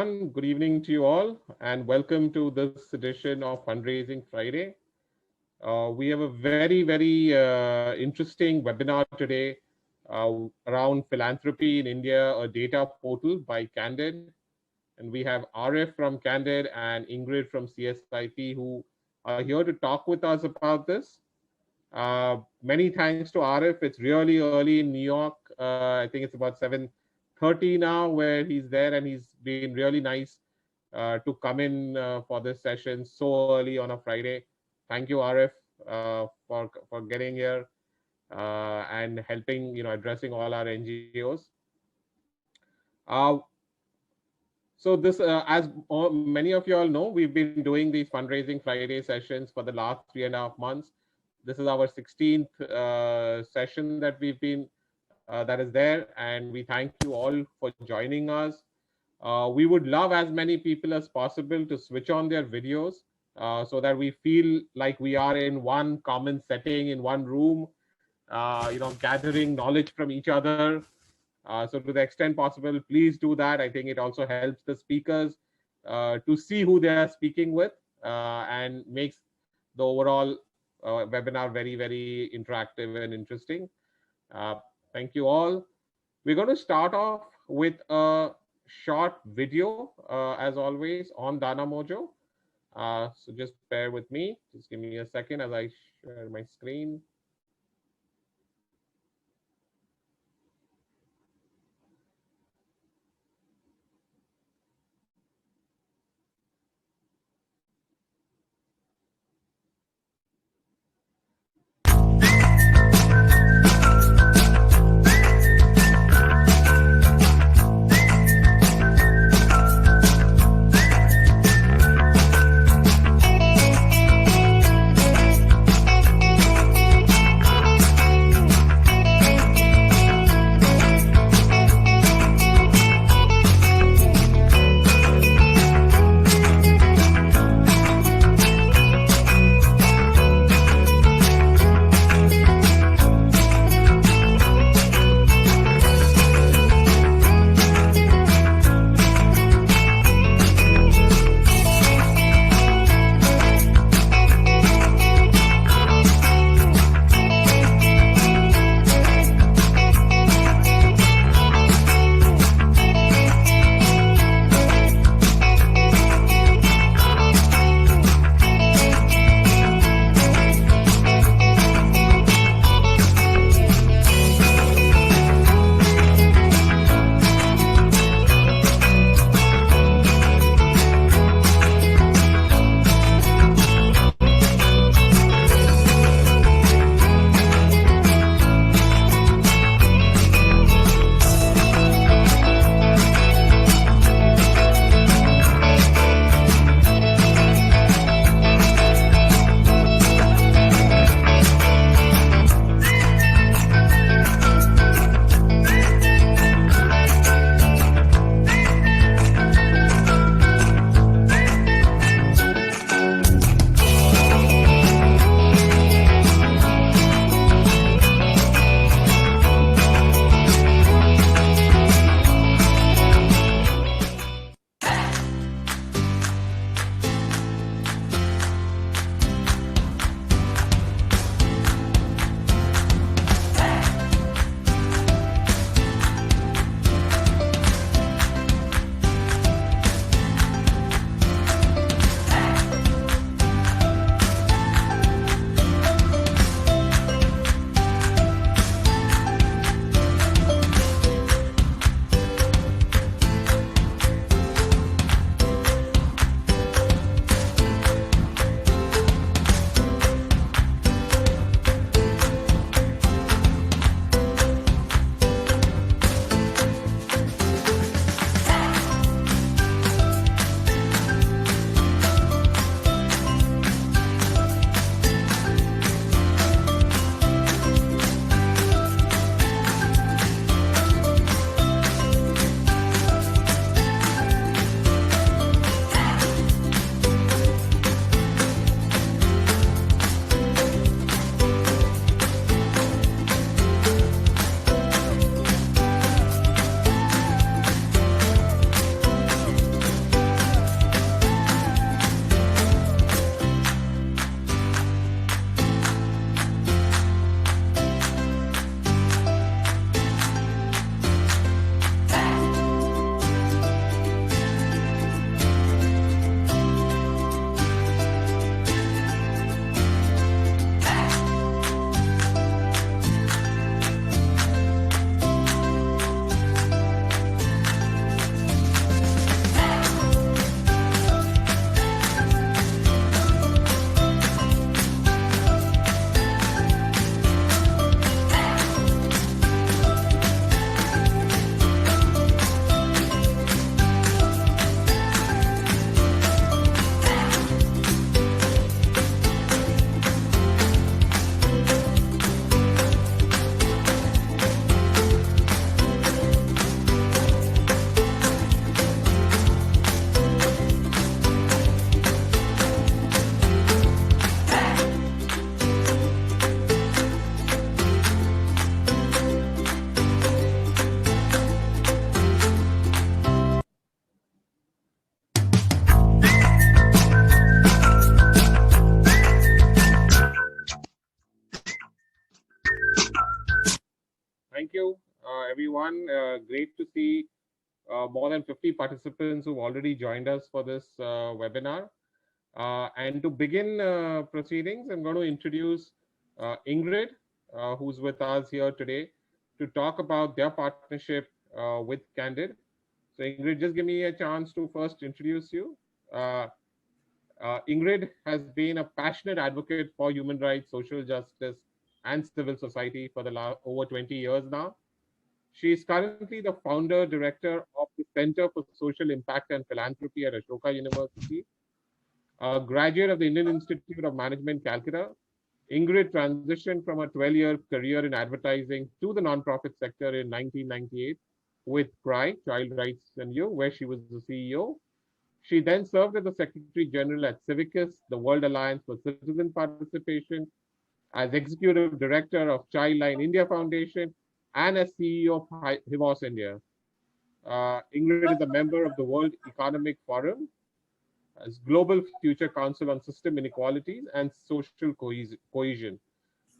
everyone. Good evening to you all, and welcome to this edition of Fundraising Friday. We have a very interesting webinar today around philanthropy in India, a data portal by Candid. And we have Arif from Candid and Ingrid from CSIP who are here to talk with us about this. Many thanks to Arif. It's really early in New York. I think it's about 7:30 now where he's there, and he's been really nice to come in for this session so early on a Friday. Thank you, Arif, for getting here and helping, addressing all our NGOs. So this, as many of you all know, we've been doing these Fundraising Friday sessions for the last 3.5 months. This is our 16th session that we've been that is there, and we thank you all for joining us. We would love as many people as possible to switch on their videos so that we feel like we are in one common setting, in one room, gathering knowledge from each other. So to the extent possible, please do that. I think it also helps the speakers to see who they are speaking with and makes the overall webinar very interactive and interesting. Thank you all. We're going to start off with a short video, as always, on DanaMojo. So just bear with me. Just give me a second as I share my screen. everyone. Great to see more than 50 participants who've already joined us for this webinar. And to begin proceedings, I'm going to introduce Ingrid, who's with us here today to talk about their partnership with Candid. So Ingrid, just give me a chance to first introduce you. Ingrid has been a passionate advocate for human rights, social justice, and civil society for the last over 20 years now. She is currently the founder director of the Center for Social Impact and Philanthropy at Ashoka University, a graduate of the Indian Institute of Management, Calcutta. Ingrid transitioned from a 12-year career in advertising to the nonprofit sector in 1998 with CRY, Child Rights and You, where she was the CEO. She then served as the Secretary General at Civicus, the World Alliance for Citizen Participation, as Executive Director of Childline India Foundation, and as CEO of HIVOS India. Ingrid is a member of the World Economic Forum, as Global Future Council on System Inequalities and Social Cohesion.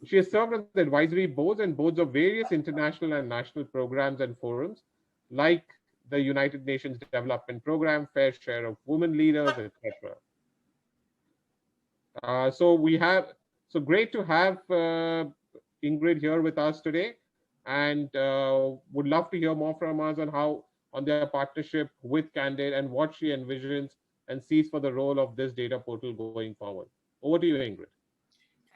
She has served on the advisory boards and boards of various international and national programs and forums, like the United Nations Development Program, Fair Share of Women Leaders, etc. So great to have Ingrid here with us today, and would love to hear more from us on their partnership with Candid and what she envisions and sees for the role of this data portal going forward. Over to you, Ingrid.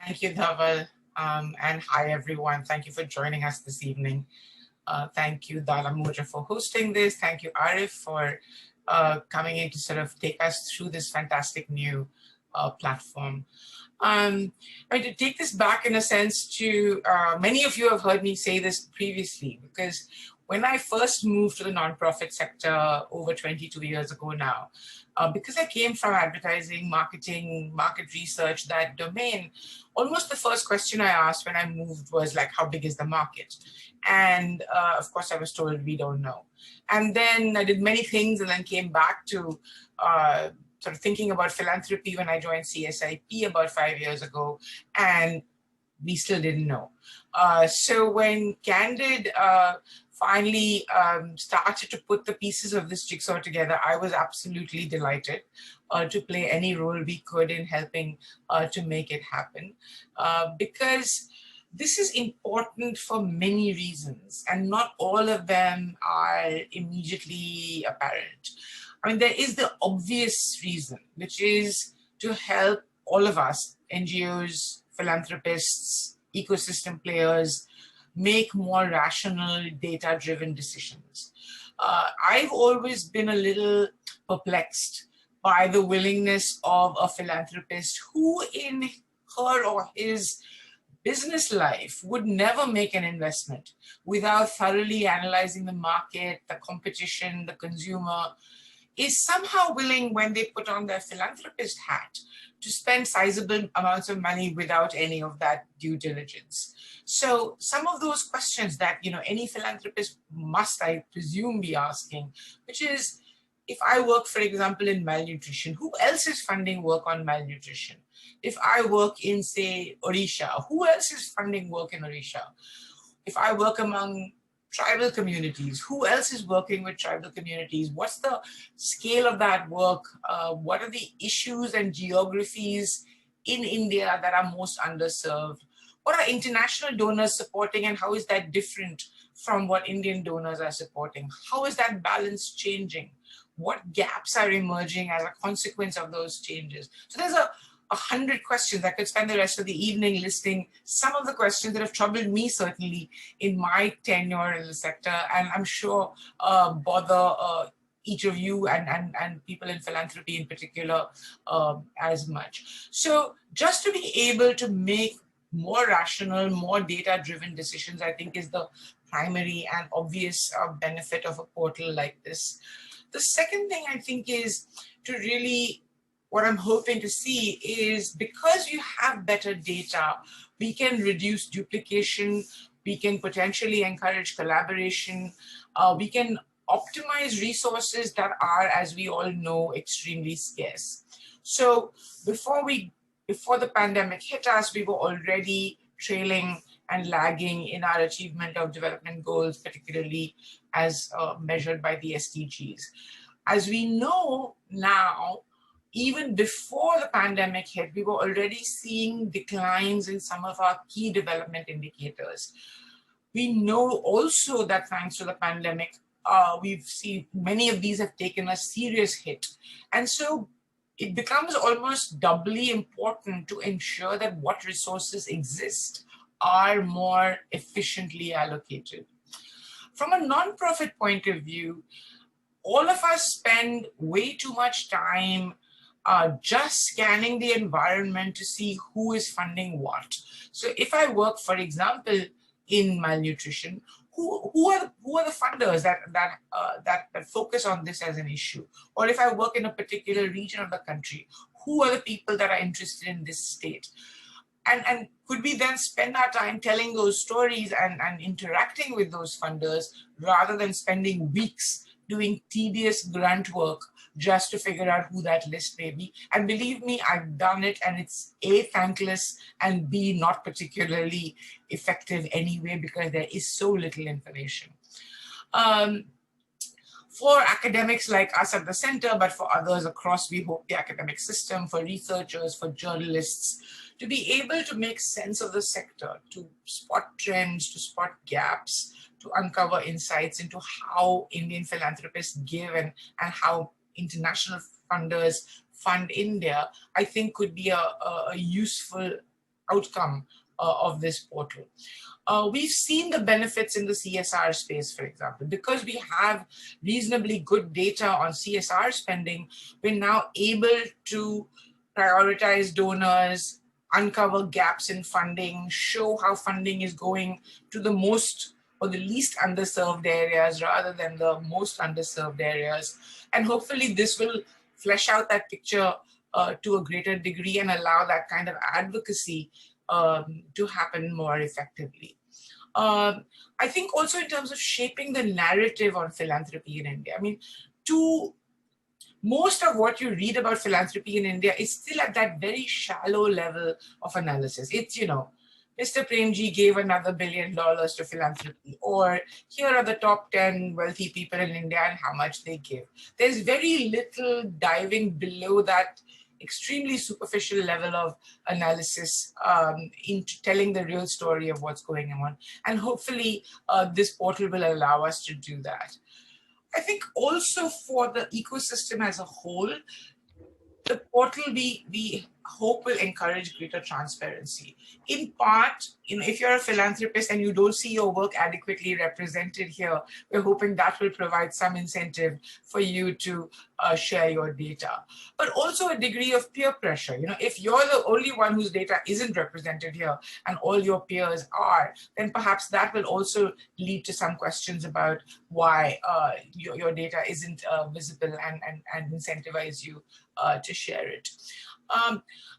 Thank you, Dhaval, and hi everyone. Thank you for joining us this evening. Thank you, DanaMojo, for hosting this. Thank you, Arif, for coming in to sort of take us through this fantastic new platform. To take this back in a sense to, many of you have heard me say this previously, because when I first moved to the nonprofit sector over 22 years ago now, because I came from advertising, marketing, market research, that domain, almost the first question I asked when I moved was like, how big is the market? And of course I was told, we don't know. And then I did many things and then came back to sort of thinking about philanthropy when I joined CSIP about 5 years ago, and we still didn't know. So when Candid finally started to put the pieces of this jigsaw together, I was absolutely delighted to play any role we could in helping to make it happen. Because this is important for many reasons, and not all of them are immediately apparent. I mean, there is the obvious reason, which is to help all of us, NGOs, philanthropists, ecosystem players, make more rational, data-driven decisions. I've always been a little perplexed by the willingness of a philanthropist who in her or his business life would never make an investment without thoroughly analyzing the market, the competition, the consumer, is somehow willing, when they put on their philanthropist hat, to spend sizable amounts of money without any of that due diligence. So some of those questions that any philanthropist must, I presume, be asking, which is, if I work, for example, in malnutrition, who else is funding work on malnutrition? If I work in, say, Odisha, who else is funding work in Odisha? If I work among tribal communities, who else is working with tribal communities? What's the scale of that work? What are the issues and geographies in India that are most underserved? What are international donors supporting, and how is that different from what Indian donors are supporting? How is that balance changing? What gaps are emerging as a consequence of those changes? So there's 100 questions. I could spend the rest of the evening listing some of the questions that have troubled me, certainly, in my tenure in the sector, and I'm sure bother each of you and people in philanthropy in particular as much. So just to be able to make more rational, more data-driven decisions, I think, is the primary and obvious benefit of a portal like this. The second thing I think is to really, what I'm hoping to see is, because you have better data, we can reduce duplication, we can potentially encourage collaboration, we can optimize resources that are, as we all know, extremely scarce. So before the pandemic hit us, we were already trailing and lagging in our achievement of development goals, particularly as measured by the SDGs. As we know now, even before the pandemic hit, we were already seeing declines in some of our key development indicators. We know also that thanks to the pandemic, we've seen many of these have taken a serious hit. And so it becomes almost doubly important to ensure that what resources exist are more efficiently allocated. From a nonprofit point of view, all of us spend way too much time just scanning the environment to see who is funding what. So if I work, for example, in malnutrition, who are the funders that focus on this as an issue? Or if I work in a particular region of the country, who are the people that are interested in this state? And could we then spend our time telling those stories and interacting with those funders rather than spending weeks doing tedious grunt work just to figure out who that list may be? And believe me, I've done it, and it's A, thankless, and B, not particularly effective anyway, because there is so little information. For academics like us at the center, but for others across, we hope, the academic system, for researchers, for journalists, to be able to make sense of the sector, to spot trends, to spot gaps, to uncover insights into how Indian philanthropists give and how international funders fund India, I think could be a useful outcome of this portal. We've seen the benefits in the CSR space, for example. Because we have reasonably good data on CSR spending, we're now able to prioritize donors, uncover gaps in funding, show how funding is going to the most or the least underserved areas rather than the most underserved areas. And hopefully this will flesh out that picture to a greater degree and allow that kind of advocacy to happen more effectively. I think also in terms of shaping the narrative on philanthropy in India, I mean, most of what you read about philanthropy in India is still at that very shallow level of analysis. It's, you know, Mr. Premji gave another $1 billion to philanthropy, or here are the top 10 wealthy people in India and how much they give. There's very little diving below that extremely superficial level of analysis into telling the real story of what's going on. And hopefully this portal will allow us to do that. I think also for the ecosystem as a whole, the portal we hope will encourage greater transparency. In part, you know, if you're a philanthropist and you don't see your work adequately represented here, we're hoping that will provide some incentive for you to share your data. But also a degree of peer pressure. You know, if you're the only one whose data isn't represented here and all your peers are, then perhaps that will also lead to some questions about why your data isn't visible and incentivize you to share it.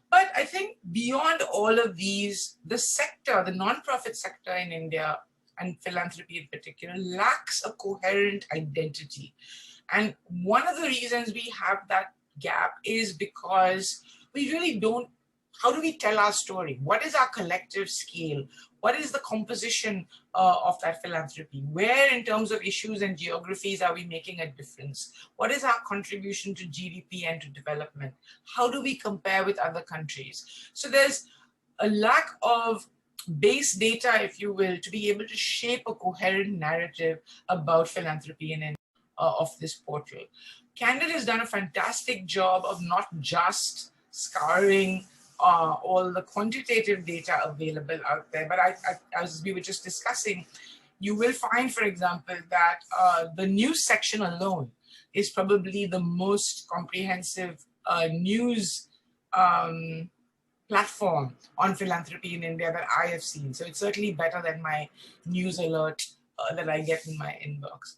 But I think beyond all of these, the sector, the nonprofit sector in India, and philanthropy in particular, lacks a coherent identity. And one of the reasons we have that gap is because we really don't. How do we tell our story? What is our collective scale? What is the composition of that philanthropy? Where in terms of issues and geographies are we making a difference? What is our contribution to GDP and to development? How do we compare with other countries? So there's a lack of base data, if you will, to be able to shape a coherent narrative about philanthropy in of this portal. Candid has done a fantastic job of not just scouring all the quantitative data available out there. But as we were just discussing, you will find, for example, that the news section alone is probably the most comprehensive news platform on philanthropy in India that I have seen. So it's certainly better than my news alert that I get in my inbox.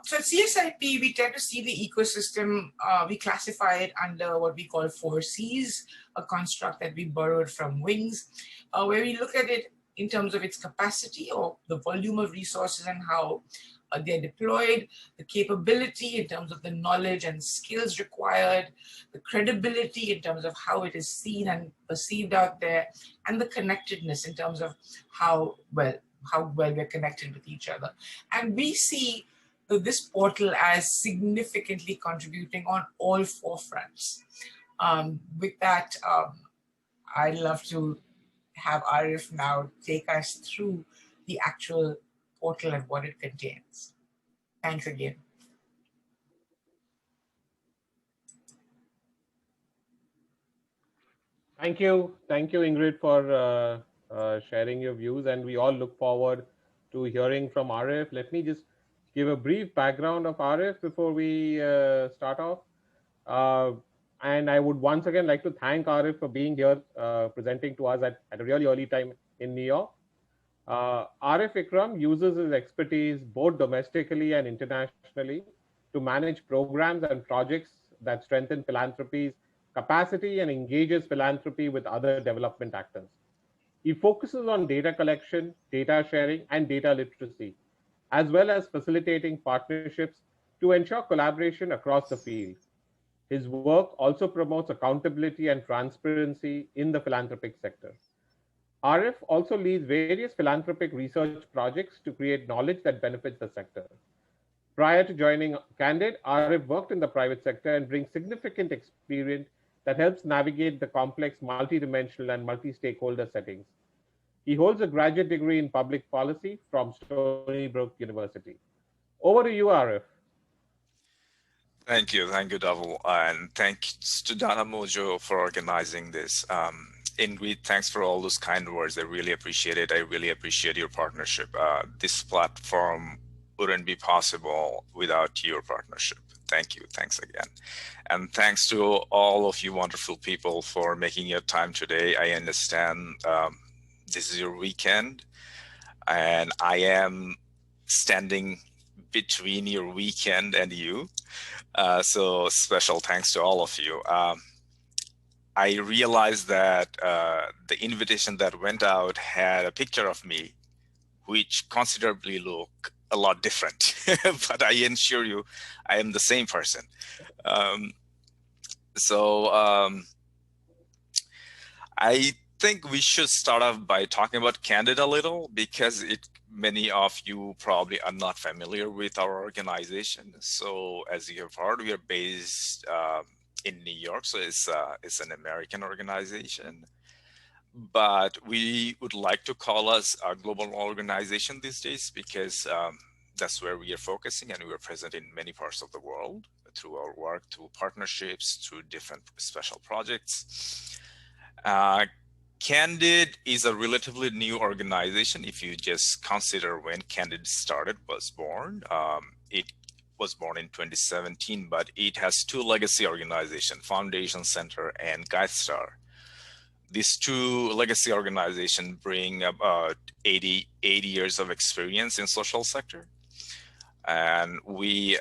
So at CSIP, we tend to see the ecosystem, we classify it under what we call 4 Cs, a construct that we borrowed from Wings, where we look at it in terms of its capacity or the volume of resources and how they're deployed, the capability in terms of the knowledge and skills required, the credibility in terms of how it is seen and perceived out there, and the connectedness in terms of how well we're connected with each other. And we see this portal as significantly contributing on all four fronts. With that, I'd love to have Arif now take us through the actual portal and what it contains. Thanks again. Thank you, Ingrid, for sharing your views, and we all look forward to hearing from Arif. Let me just give a brief background of Arif before we start off. And I would once again like to thank Arif for being here, presenting to us at a really early time in New York. Arif Ikram uses his expertise both domestically and internationally to manage programs and projects that strengthen philanthropy's capacity and engages philanthropy with other development actors. He focuses on data collection, data sharing, and data literacy, as well as facilitating partnerships to ensure collaboration across the field. His work also promotes accountability and transparency in the philanthropic sector. Arif also leads various philanthropic research projects to create knowledge that benefits the sector. Prior to joining Candid, Arif worked in the private sector and brings significant experience that helps navigate the complex multidimensional and multi-stakeholder settings. He holds a graduate degree in public policy from Stony Brook University. Over to you, Arif. Thank you, Dhaval, and thanks to DanaMojo for organizing this. Ingrid, thanks for all those kind words. I really appreciate it. I really appreciate your partnership. This platform wouldn't be possible without your partnership. Thank you. Thanks again. And thanks to all of you wonderful people for making your time today. I understand this is your weekend, and I am standing between your weekend and you. So special thanks to all of you. I realized that the invitation that went out had a picture of me, which considerably look a lot different, but I assure you, I am the same person. I think we should start off by talking about Candid a little, because many of you probably are not familiar with our organization. So as you have heard, we are based in New York, so it's an American organization. But we would like to call us a global organization these days, because that's where we are focusing, and we are present in many parts of the world through our work, through partnerships, through different special projects. Candid is a relatively new organization. If you just consider when Candid was born, it was born in 2017, but it has two legacy organizations, Foundation Center and GuideStar. These two legacy organizations bring about 80 years of experience in social sector. And we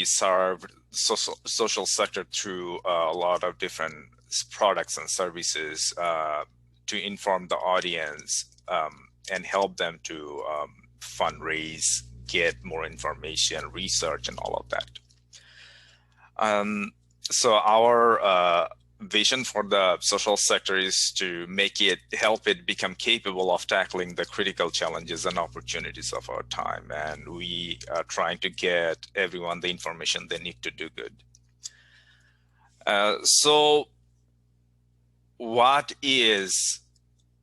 serve social sector through a lot of different products and services to inform the audience and help them to fundraise, get more information, research, and all of that. So our vision for the social sector is to help it become capable of tackling the critical challenges and opportunities of our time. And we are trying to get everyone the information they need to do good. So what is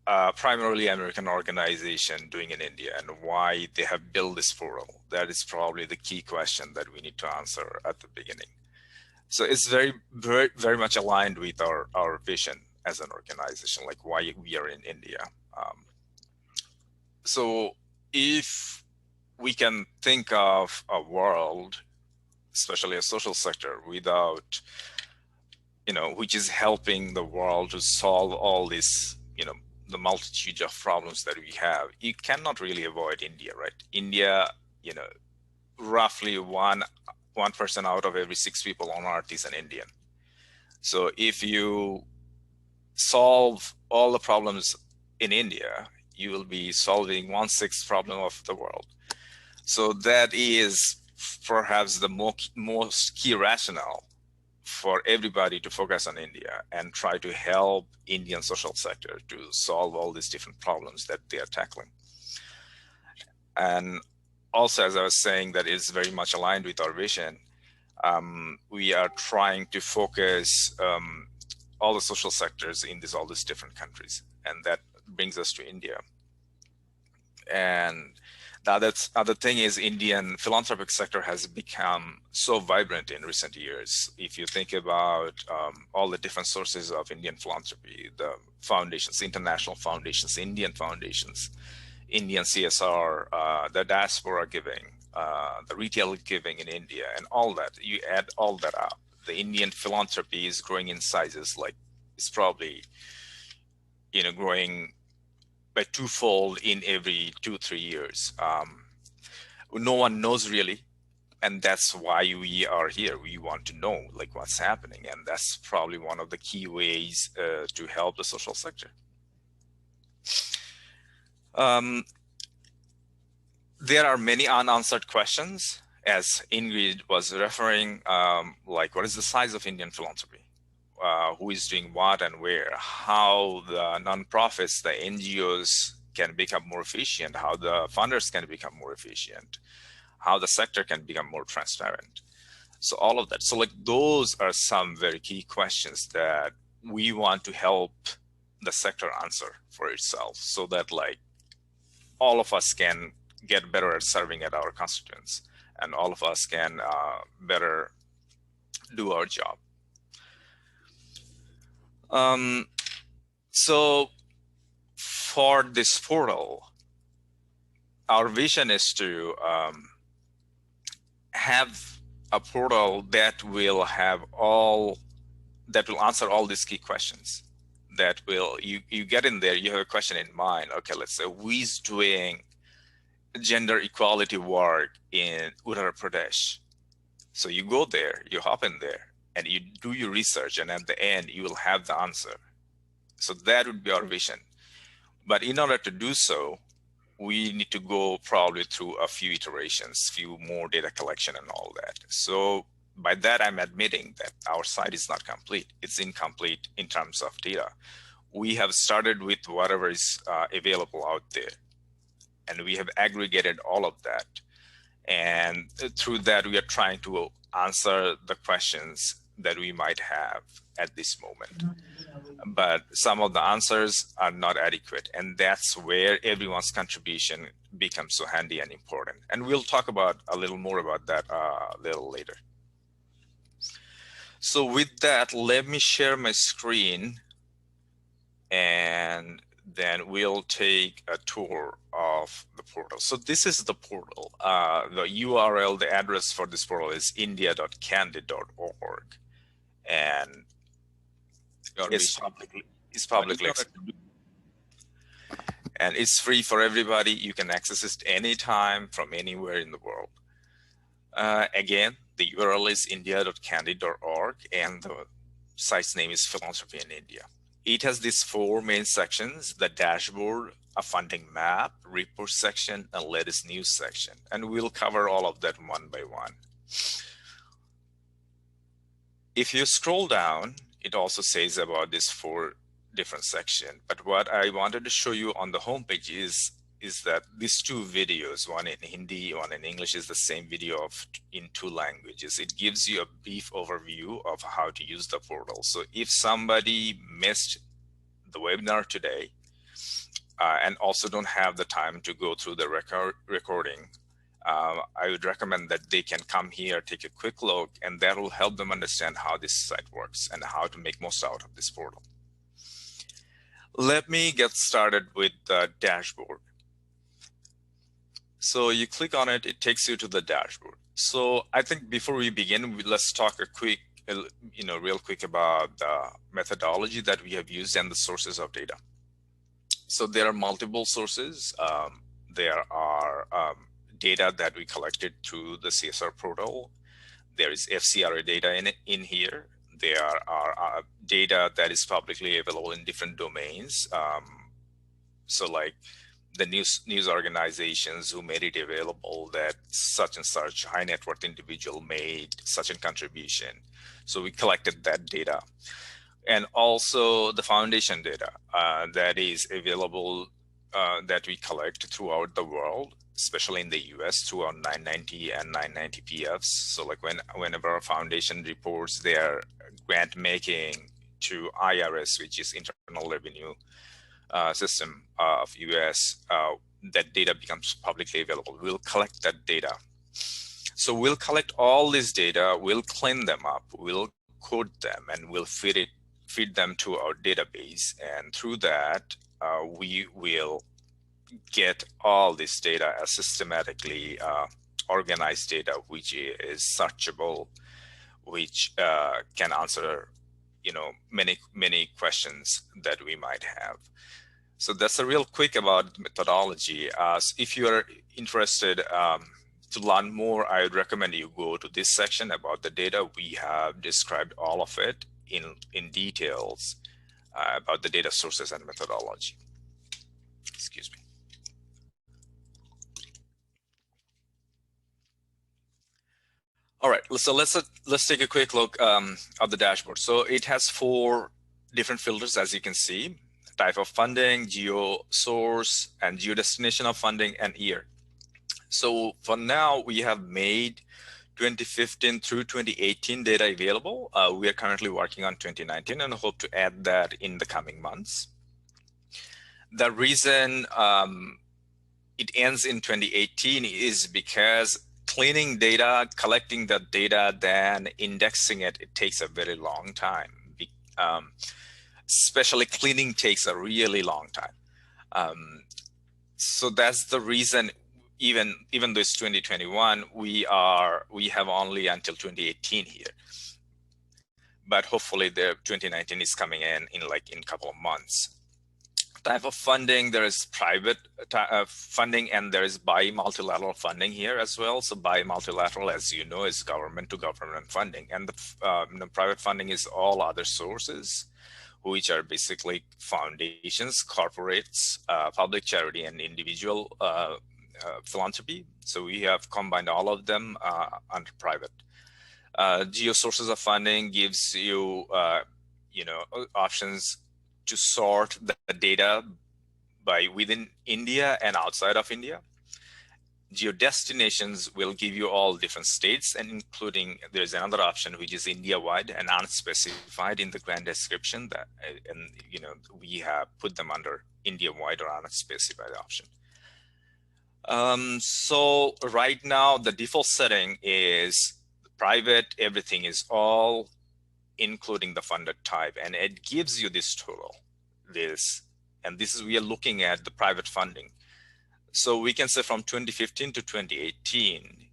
a primarily American organization doing in India, and why they have built this portal? That is probably the key question that we need to answer at the beginning. So it's very, very, very much aligned with our vision as an organization, like why we are in India. So if we can think of a world, especially a social sector, without, which is helping the world to solve all this, the multitude of problems that we have, you cannot really avoid India, right? India, roughly one person out of every 6 people on earth is an Indian. So if you solve all the problems in India, you will be solving 1/6 problem of the world. So that is perhaps the most key rationale for everybody to focus on India and try to help Indian social sector to solve all these different problems that they are tackling. And also, as I was saying, that is very much aligned with our vision. We are trying to focus all the social sectors in all these different countries, and that brings us to India. And the other thing is Indian philanthropic sector has become so vibrant in recent years. If you think about all the different sources of Indian philanthropy, the foundations, international foundations, Indian foundations, Indian CSR, the diaspora giving, the retail giving in India, and all that, you add all that up. The Indian philanthropy is growing in sizes, like it's probably, growing by twofold in every 2-3 years. No one knows really, and that's why we are here. We want to know like what's happening, and that's probably one of the key ways to help the social sector. There are many unanswered questions, as Ingrid was referring, like what is the size of Indian philanthropy? Who is doing what and where? How the nonprofits, the NGOs can become more efficient, how the funders can become more efficient, how the sector can become more transparent. So all of that. So like those are some very key questions that we want to help the sector answer for itself, so that like all of us can get better at serving at our constituents, and all of us can better do our job. So for this portal, our vision is to have a portal that will have that will answer all these key questions. That will, you get in there, you have a question in mind. Okay, let's say who's doing gender equality work in Uttar Pradesh. So you go there, you hop in there, and you do your research, and at the end, you will have the answer. So that would be our vision. But in order to do so, we need to go probably through a few iterations, few more data collection and all that. So by that, I'm admitting that our site is not complete. It's incomplete in terms of data. We have started with whatever is available out there, and we have aggregated all of that. And through that, we are trying to answer the questions that we might have at this moment. But some of the answers are not adequate. And that's where everyone's contribution becomes so handy and important. And we'll talk about a little more about that a little later. So with that, let me share my screen, and then we'll take a tour of the portal. So this is the portal. The URL, the address for this portal is india.candid.org. And it's publicly accessible. And it's free for everybody. You can access it anytime from anywhere in the world. Again, the URL is india.candid.org, and the site's name is Philanthropy in India. It has these 4 main sections: the dashboard, a funding map, report section, and latest news section. And we'll cover all of that one by one. If you scroll down, it also says about these 4 different sections. But what I wanted to show you on the homepage is that these 2 videos, one in Hindi, one in English, is the same video in 2 languages. It gives you a brief overview of how to use the portal. So if somebody missed the webinar today and also don't have the time to go through the recording, I would recommend that they can come here, take a quick look, and that will help them understand how this site works and how to make most out of this portal. Let me get started with the dashboard. So you click on it, it takes you to the dashboard. So I think before we begin, let's talk real quick about the methodology that we have used and the sources of data. So there are multiple sources. There are data that we collected through the CSR portal. There is FCRA data in here. There are data that is publicly available in different domains. So like the news organizations who made it available that such and such high net worth individual made such a contribution. So we collected that data. And also the foundation data that is available that we collect throughout the world, especially in the US through our 990 and 990 PFs. So like whenever a foundation reports their grant making to IRS, which is Internal Revenue System of US, that data becomes publicly available. We'll collect that data. So we'll collect all this data, we'll clean them up, we'll code them, and we'll feed them to our database. And through that, we will get all this data as systematically organized data, which is searchable, which can answer, many questions that we might have. So that's a real quick about methodology. If you are interested to learn more, I would recommend you go to this section about the data. We have described all of it in details about the data sources and methodology. Excuse me. All right, so let's take a quick look at the dashboard. So it has 4 different filters, as you can see: type of funding, geo source, and geo destination of funding, and year. So for now, we have made 2015 through 2018 data available. We are currently working on 2019 and hope to add that in the coming months. The reason it ends in 2018 is because cleaning data, collecting that data, then indexing it, it takes a very long time. Especially cleaning takes a really long time. So that's the reason, even though it's 2021, we have only until 2018 here. But hopefully the 2019 is coming in a couple of months. Type of funding, there is private funding, and there is bi-multilateral funding here as well. So bi-multilateral, as you know, is government to government funding, and the private funding is all other sources, which are basically foundations, corporates, public charity, and individual philanthropy. So we have combined all of them under private. Geo sources of funding gives you, options to sort the data by within India and outside of India. Geo destinations will give you all different states, and including, there's another option which is India-wide and unspecified in the grant description, that, and we have put them under India-wide or unspecified option. So right now the default setting is private. Everything is all including the funded type, and it gives you this total. And this is, we are looking at the private funding. So we can say from 2015 to 2018,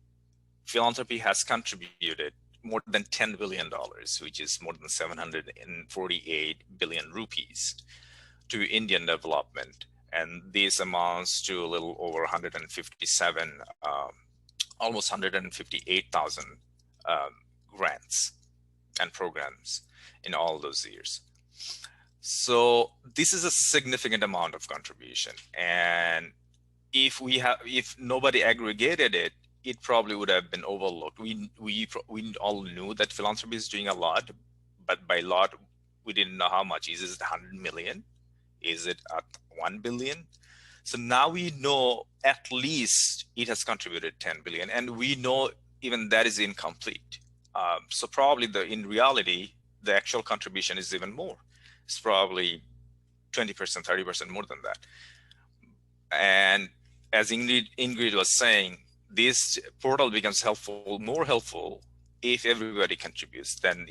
philanthropy has contributed more than $10 billion, which is more than 748 billion rupees, to Indian development. And this amounts to a little over 157, almost 158,000 grants and programs in all those years. So this is a significant amount of contribution. And if nobody aggregated it, it probably would have been overlooked. We all knew that philanthropy is doing a lot, but by lot, we didn't know how much. Is it 100 million? Is it at 1 billion? So now we know at least it has contributed 10 billion, and we know even that is incomplete. So probably in reality, the actual contribution is even more. It's probably 20%, 30% more than that. And as Ingrid was saying, this portal becomes more helpful if everybody contributes. Then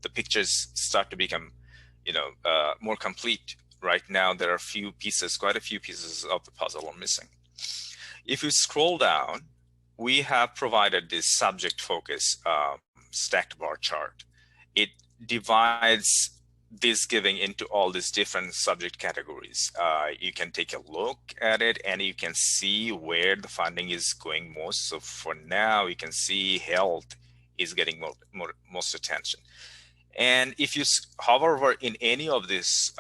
the pictures start to become more complete. Right now there are quite a few pieces of the puzzle are missing. If you scroll down, we have provided this subject focus stacked bar chart. It divides this giving into all these different subject categories. You can take a look at it and you can see where the funding is going most. So for now, you can see health is getting most attention. And if you hover over in any of these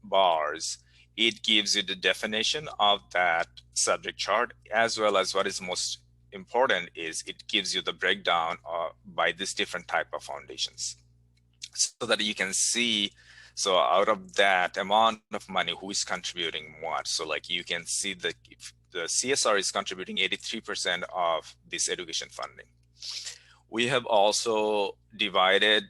bars, It gives you the definition of that subject chart, as well as what is most important is it gives you the breakdown by this different type of foundations, so that you can see, so out of that amount of money, who is contributing what. So like you can see that if the CSR is contributing 83% of this education funding. We have also divided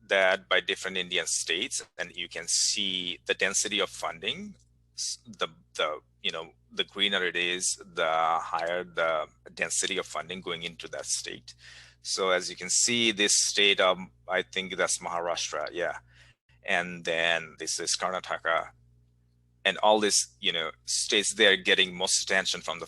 that by different Indian states, and you can see the density of funding. The greener it is, the higher the density of funding going into that state. So as you can see, this state, I think that's Maharashtra, yeah. And then this is Karnataka, and all this, states, they're getting most attention from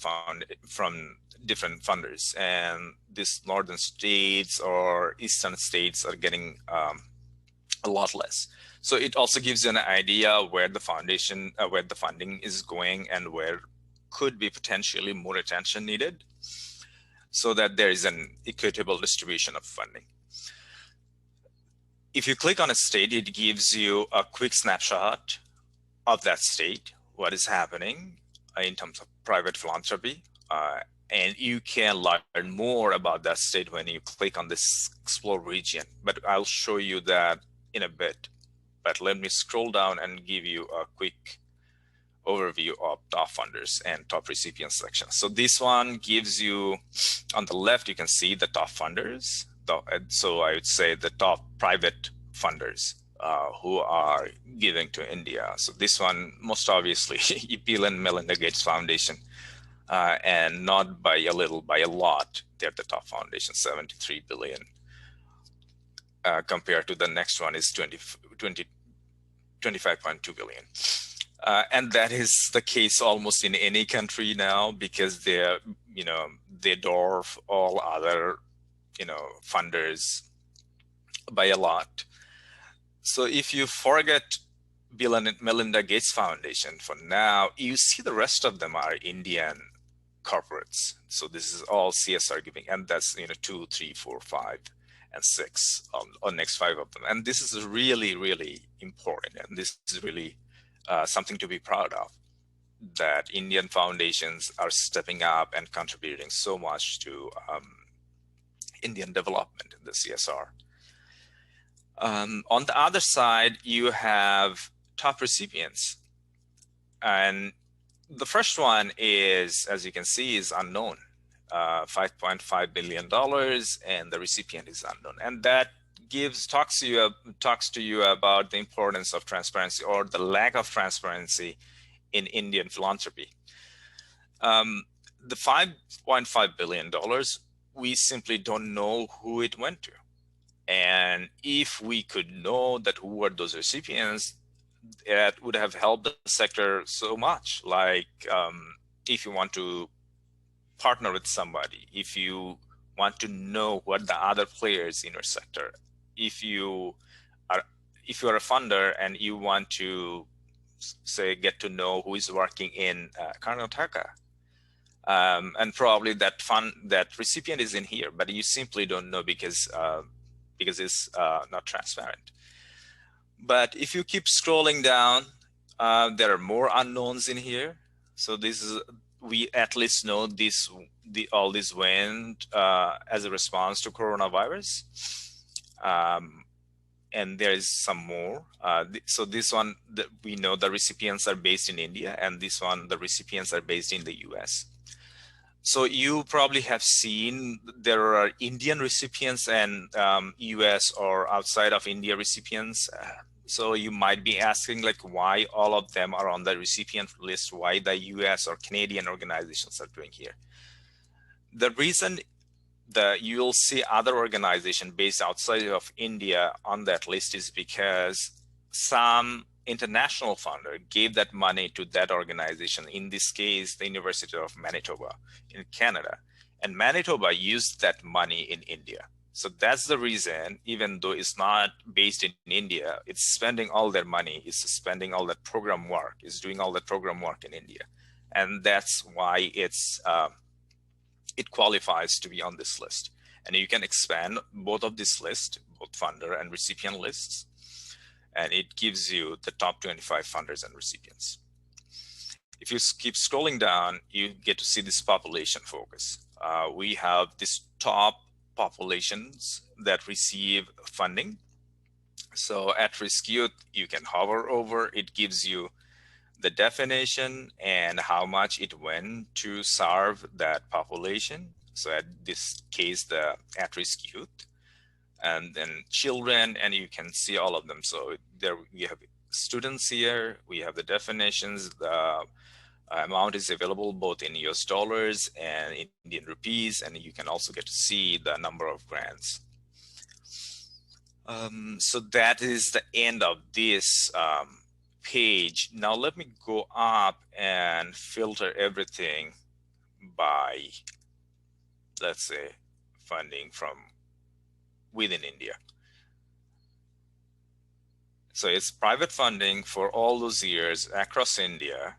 from different funders. And these northern states or eastern states are getting a lot less. So it also gives you an idea where the where the funding is going and where could be potentially more attention needed, so that there is an equitable distribution of funding. If you click on a state, it gives you a quick snapshot of that state, what is happening in terms of private philanthropy. And you can learn more about that state when you click on this Explore region. But I'll show you that in a bit. But let me scroll down and give you a quick overview of top funders and top recipients section. So this one gives you, on the left, you can see the top funders. So I would say the top private funders who are giving to India. So this one, most obviously, Bill and Melinda Gates Foundation, and not by a little, by a lot. They're the top foundation, 73 billion. Compared to the next one is 25.2 billion. And that is the case almost in any country now, because they dwarf all other, funders by a lot. So if you forget Bill and Melinda Gates Foundation for now, you see the rest of them are Indian corporates. So this is all CSR giving, and that's 2, 3, 4, 5, and 6 on next 5 of them. And this is really, really important, and this is really something to be proud of, that Indian foundations are stepping up and contributing so much to Indian development in the CSR. On the other side, you have top recipients. And the first one is, as you can see, is unknown, $5.5 billion, and the recipient is unknown. And that talks to you about the importance of transparency, or the lack of transparency in Indian philanthropy. The $5.5 billion, we simply don't know who it went to. And if we could know that who were those recipients, that would have helped the sector so much. Like if you want to partner with somebody, if you want to know what the other players in your sector, if you are a funder and you want to say get to know who is working in Karnataka, and probably that recipient is in here, but you simply don't know because it's not transparent. But if you keep scrolling down, there are more unknowns in here. So we at least know all this went as a response to coronavirus. And there is some more. So this one, we know the recipients are based in India, and this one, the recipients are based in the US. So you probably have seen there are Indian recipients and US or outside of India recipients. So you might be asking, like, why all of them are on the recipient list, why the US or Canadian organizations are doing here. The reason that you'll see other organizations based outside of India on that list is because some international funder gave that money to that organization, in this case, the University of Manitoba in Canada. And Manitoba used that money in India. So that's the reason, even though it's not based in India, it's spending all their money, it's spending all that program work, it's doing all that program work in India. And that's why it qualifies to be on this list. And you can expand both of these lists, both funder and recipient lists, and it gives you the top 25 funders and recipients. If you keep scrolling down, you get to see this population focus. We have this top populations that receive funding. So at-risk youth, you can hover over, it gives you the definition and how much it went to serve that population. So at this case, the at-risk youth, and then children, and you can see all of them. So there we have students here, we have the definitions, the amount is available both in US dollars and Indian rupees, and you can also get to see the number of grants. So that is the end of this page. Now let me go up and filter everything by, let's say, funding from within India. So it's private funding for all those years across India,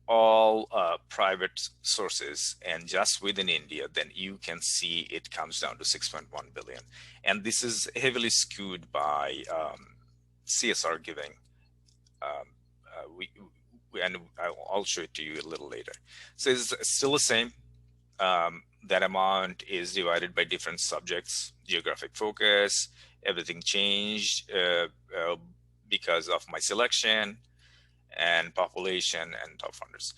all private sources, and just within India, then you can see it comes down to 6.1 billion. And this is heavily skewed by CSR giving. And I'll show it to you a little later. So it's still the same. That amount is divided by different subjects, geographic focus, everything changed because of my selection, and population and top funders.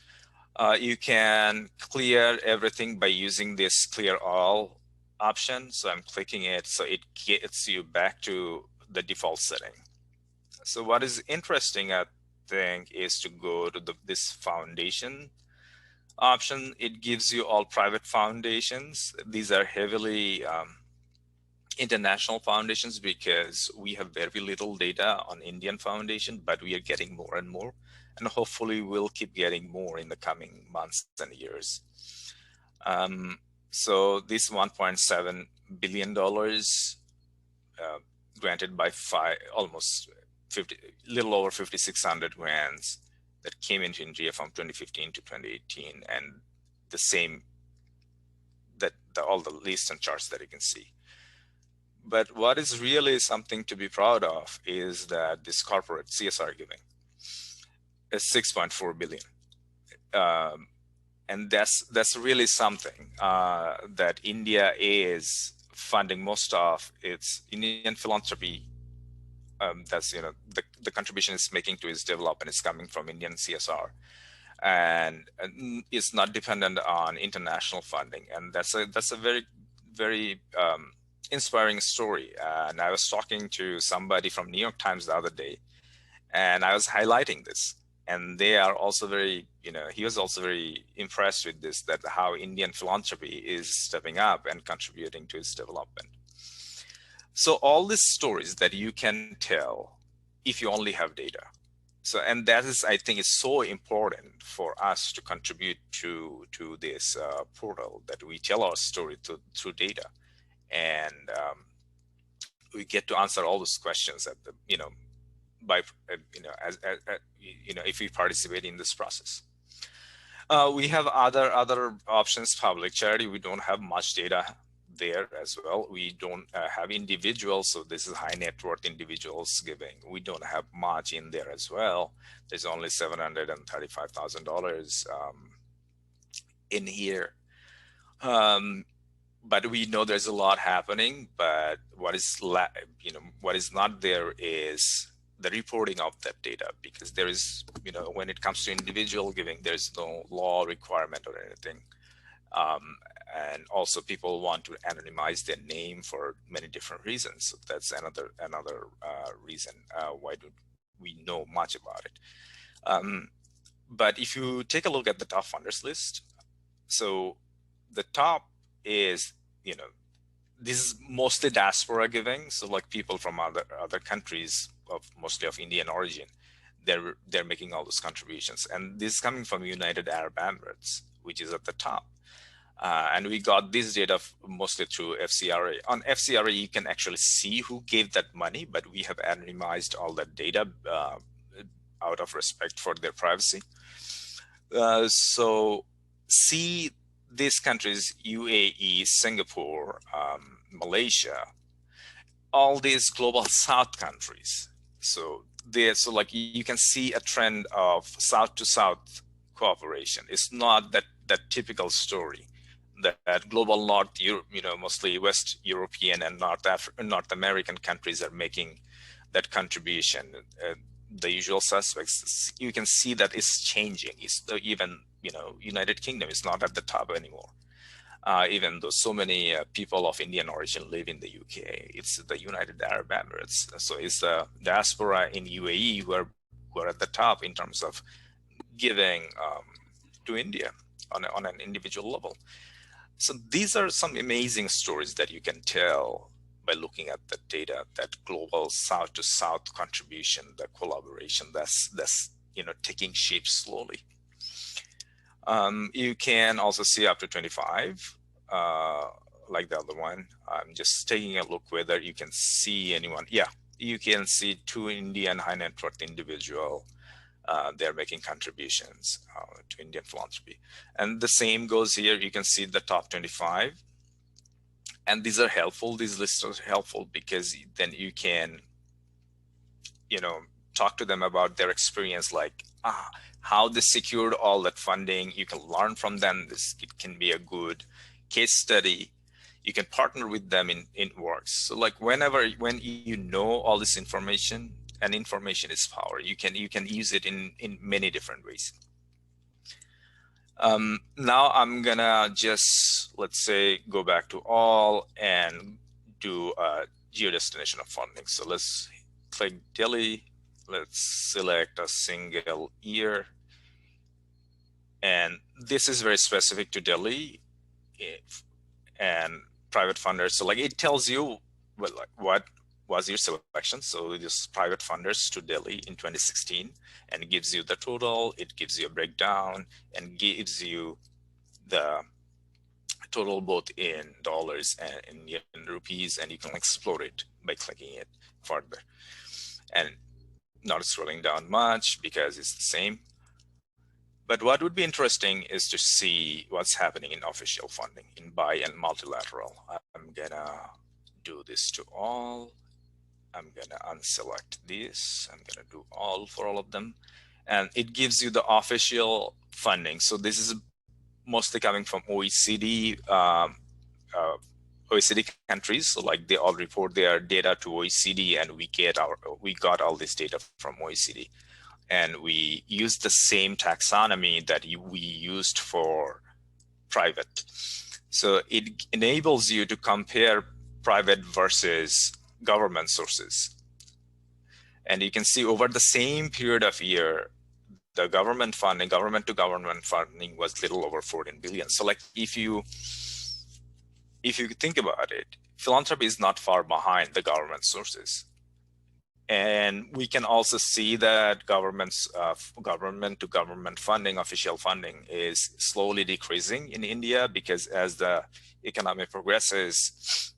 You can clear everything by using this clear all option. So I'm clicking it, so it gets you back to the default setting. So what is interesting, I think, is to go to this foundation option. It gives you all private foundations. These are heavily international foundations because we have very little data on Indian foundation, but we are getting more and more, and hopefully we'll keep getting more in the coming months and years. So this $1.7 billion granted by almost 50, little over 5,600 grants that came into India from 2015 to 2018, and the same, that all the lists and charts that you can see. But what is really something to be proud of is that this corporate CSR giving is 6.4 billion. And that's really something that India is funding most of its Indian philanthropy. That's, you know, the contribution it's making to its development is coming from Indian CSR, and it's not dependent on international funding. And that's a very, very inspiring story. And I was talking to somebody from New York Times the other day, and I was highlighting this, and they are also very, you know, he was also very impressed with this, that how Indian philanthropy is stepping up and contributing to its development. So all these stories that you can tell if you only have data. So, and that is, I think, is so important for us to contribute to this portal, that we tell our story through data. And we get to answer all those questions at the, you know, by, you know, as you know, if we participate in this process. We have other options. Public charity, we don't have much data there as well. We don't have individuals, so this is high net worth individuals giving. We don't have much in there as well. There's only $735,000 in here. But we know there's a lot happening, but what is, you know, what is not there is the reporting of that data, because there is, you know, when it comes to individual giving, there's no law requirement or anything. And also people want to anonymize their name for many different reasons. So that's another reason why do we know much about it. But if you take a look at the top funders list, so the top is, you know, this is mostly diaspora giving. So like people from other countries mostly of Indian origin, they're making all those contributions. And this is coming from United Arab Emirates, which is at the top. And we got this data mostly through FCRA. On FCRA, you can actually see who gave that money, but we have anonymized all that data out of respect for their privacy. So see these countries, UAE, Singapore, Malaysia, all these global South countries. So like you can see a trend of South to South cooperation. It's not that typical story that global North Europe, mostly West European and North American countries are making that contribution. The usual suspects, you can see that it's changing. It's even, United Kingdom is not at the top anymore. Even though so many people of Indian origin live in the UK, it's the United Arab Emirates. So it's the diaspora in UAE who are at the top in terms of giving to India on an individual level. So these are some amazing stories that you can tell by looking at the data, that global South to South contribution, the collaboration that's taking shape slowly. You can also see up to 25, like the other one. I'm just taking a look whether you can see anyone. Yeah, you can see 2 Indian high net worth individual. They're making contributions to Indian philanthropy. And the same goes here. You can see the top 25. And these are helpful. These lists are helpful because then you can, talk to them about their experience, like how they secured all that funding. You can learn from them. It can be a good case study. You can partner with them in works. So like when you know all this information, and information is power, you can use it in many different ways. Now I'm gonna just, let's say, go back to all and do a geodestination of funding. So let's click Delhi. Let's select a single year. And this is very specific to Delhi and private funders. So like it tells you what was your selection. So it is private funders to Delhi in 2016, and it gives you the total, it gives you a breakdown, and gives you the total both in dollars and in rupees, and you can explore it by clicking it further. And not scrolling down much because it's the same. But what would be interesting is to see what's happening in official funding, in bi and multilateral. I'm gonna do this to all. I'm gonna unselect this. I'm gonna do all for all of them. And it gives you the official funding. So this is mostly coming from OECD, OECD countries. So like they all report their data to OECD, and we got all this data from OECD. And we use the same taxonomy that we used for private. So it enables you to compare private versus government sources. And you can see over the same period of year, the government funding, government to government funding was little over 14 billion. So like if you think about it, philanthropy is not far behind the government sources. And we can also see that government to government funding, official funding, is slowly decreasing in India, because as the economy progresses,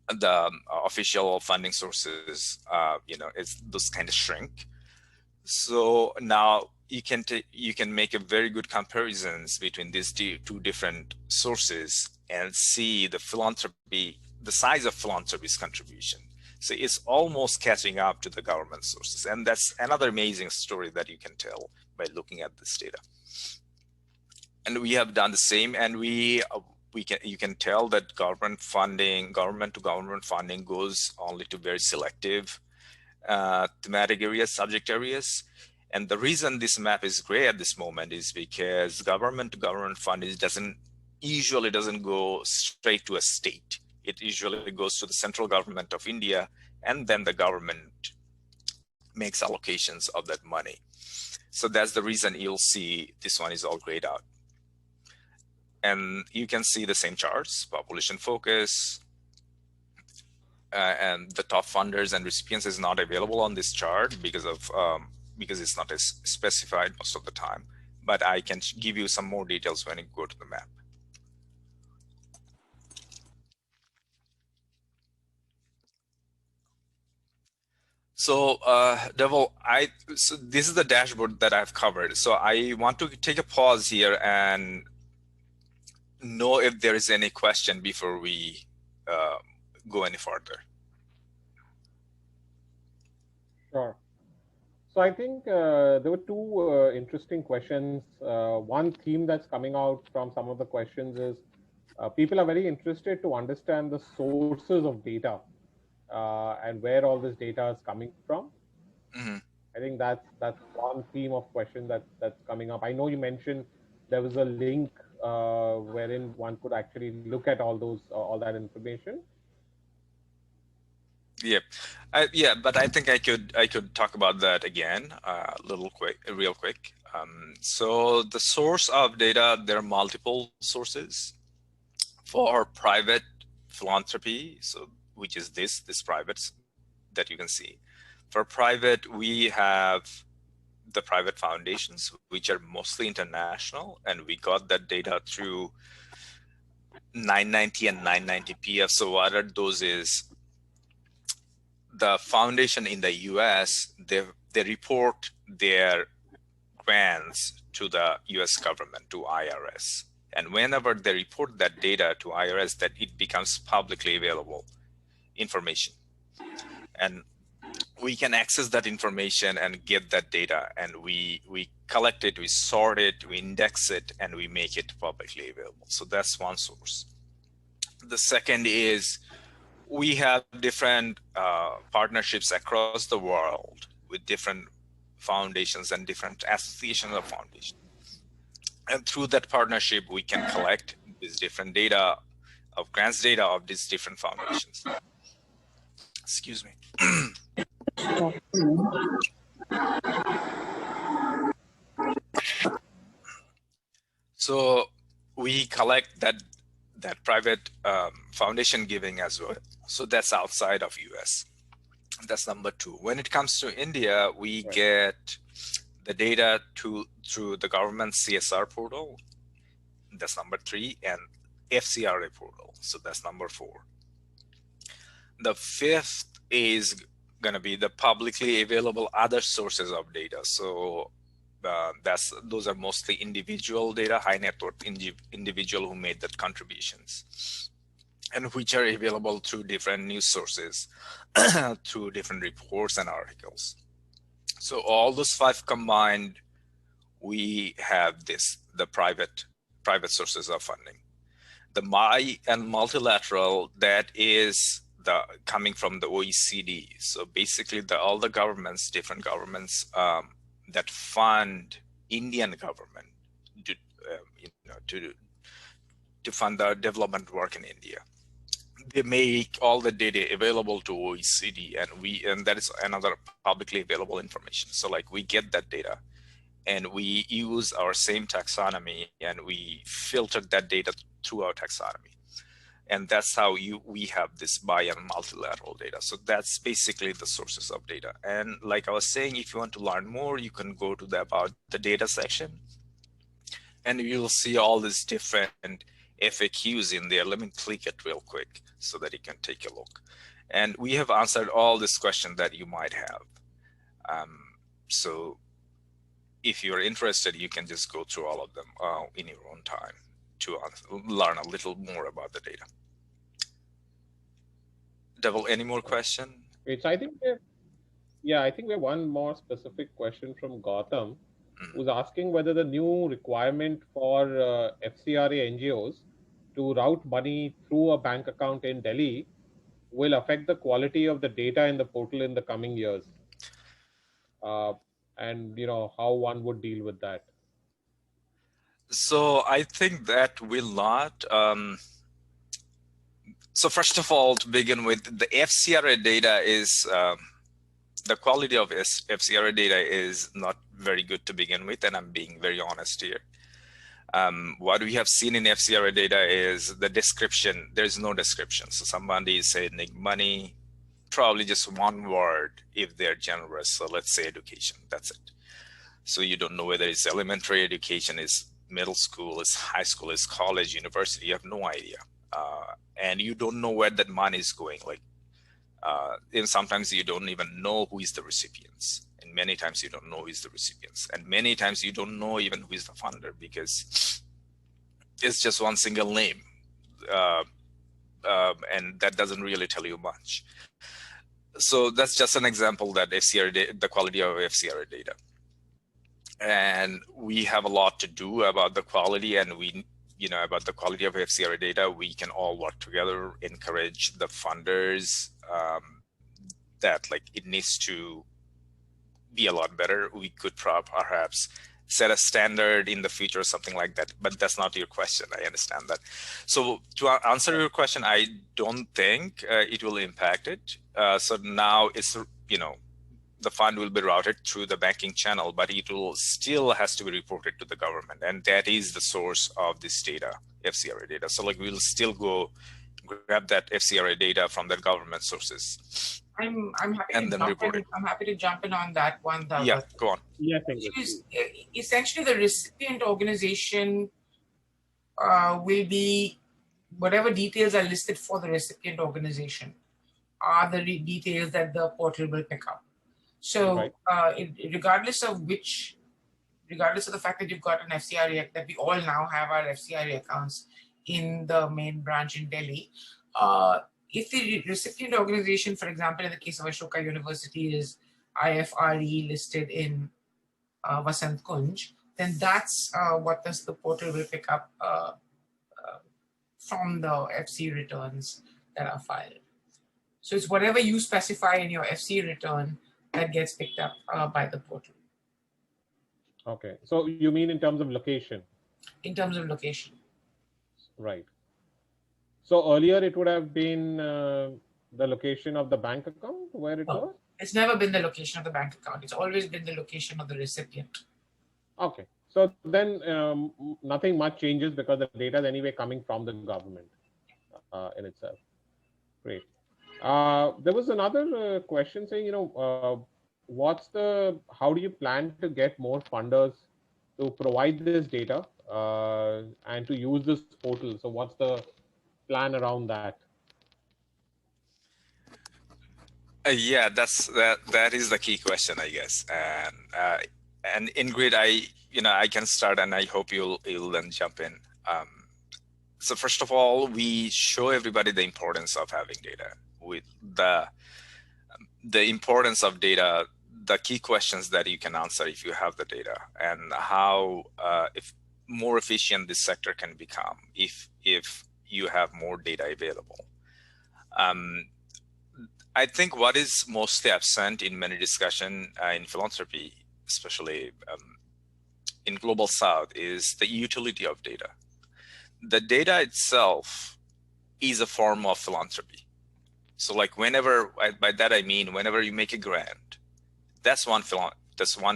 the official funding sources, those kind of shrink. So now you can make a very good comparisons between these two different sources and see the size of philanthropy's contribution. So it's almost catching up to the government sources. And that's another amazing story that you can tell by looking at this data. And we have done the same, and you can tell that government to government funding goes only to very selective thematic areas, subject areas. And the reason this map is gray at this moment is because government to government funding usually doesn't go straight to a state. It usually goes to the central government of India, and then the government makes allocations of that money. So that's the reason you'll see this one is all grayed out. And you can see the same charts, population focus, and the top funders and recipients is not available on this chart because it's not as specified most of the time. But I can give you some more details when you go to the map. So Devil, so this is the dashboard that I've covered. So I want to take a pause here and know if there is any question before we go any further. Sure. So So I think there were two interesting questions. One theme that's coming out from some of the questions is people are very interested to understand the sources of data and where all this data is coming from. Mm-hmm. I think that's one theme of question that's coming up. I know you mentioned there was a link wherein one could actually look at all that information. Yep. Yeah, but I think I could talk about that again real quick. So the source of data, there are multiple sources for private philanthropy. So which is this private that you can see. For private, we have the private foundations, which are mostly international, and we got that data through 990 and 990 PF. So what are those is the foundation in the US, they report their grants to the US government, to IRS. And whenever they report that data to IRS, that it becomes publicly available information. And we can access that information and get that data, and we collect it, we sort it, we index it, and we make it publicly available. So that's one source. The second is we have different partnerships across the world with different foundations and different associations of foundations. And through that partnership, we can collect this different data of grants data of these different foundations. Excuse me. So we collect that private foundation giving as well. So that's outside of US. That's number two. When it comes to India, we get the data through the government CSR portal. That's number three, and FCRA portal. So that's number four. The fifth is going to be the publicly available other sources of data. So those are mostly individual data, high net worth individual who made that contributions, and which are available through different news sources, through different reports and articles. So all those five combined, we have the private sources of funding. The and multilateral, that is coming from the OECD. So basically all the governments, different governments that fund Indian government to fund the development work in India. They make all the data available to OECD, and that is another publicly available information. So like we get that data and we use our same taxonomy and we filter that data through our taxonomy. And that's how we have this bi and multilateral data. So that's basically the sources of data. And like I was saying, if you want to learn more, you can go to the about the data section, and you'll see all these different FAQs in there. Let me click it real quick so that you can take a look. And we have answered all these questions that you might have. So if you're interested, you can just go through all of them in your own time to learn a little more about the data. Devil, any more question? So I think we have one more specific question from Gautam, who's asking whether the new requirement for FCRA NGOs to route money through a bank account in Delhi will affect the quality of the data in the portal in the coming years, and how one would deal with that. So I think that will not. So first of all, to begin with, the FCRA data is, the quality of FCRA data is not very good to begin with, and I'm being very honest here. What we have seen in FCRA data is the description. There's no description. So somebody is saying money, probably just one word if they're generous. So let's say education, that's it. So you don't know whether it's elementary education, is middle school, is high school, is college, university. You have no idea. And you don't know where that money is going. Like, and sometimes you don't even know who is the recipients. And many times you don't know who is the recipients. And many times you don't know even who is the funder, because it's just one single name. And that doesn't really tell you much. So that's just an example that the quality of FCRA data. And we have a lot to do about the quality, and about the quality of FCRA data. We can all work together, encourage the funders that like it needs to be a lot better. We could perhaps set a standard in the future or something like that, but that's not your question. I understand that. So to answer your question, I don't think it will impact it. So now it's, the fund will be routed through the banking channel, but it will still has to be reported to the government. And that is the source of this data, FCRA data. So like we'll still go grab that FCRA data from the government sources. I'm happy and to then jump report in. it. I'm happy to jump in on that one. Yeah, go on. Yeah, thank you. Essentially, the recipient organization will be whatever details are listed for the recipient organization are the details that the portal will pick up. So regardless of the fact that you've got an FCRA, that we all now have our FCRA accounts in the main branch in Delhi, if the recipient organization, for example, in the case of Ashoka University, is IFRE listed in Vasant Kunj, then that's what the portal will pick up from the FC returns that are filed. So it's whatever you specify in your FC return that gets picked up by the portal. Okay, so you mean in terms of location? In terms of location. Right. So earlier it would have been the location of the bank account where it was? It's never been the location of the bank account. It's always been the location of the recipient. Okay. So then nothing much changes because the data is anyway coming from the government in itself. Great. There was another question saying, how do you plan to get more funders to provide this data and to use this portal? So what's the plan around that? Yeah, that is the key question, I guess. And Ingrid, I can start, and I hope you'll then jump in. So first of all, we show everybody the importance of having data. With the importance of data, the key questions that you can answer if you have the data, and how if more efficient this sector can become if you have more data available. I think what is mostly absent in many discussion in philanthropy, especially in Global South, is the utility of data. The data itself is a form of philanthropy. So like by that I mean, whenever you make a grant, that's one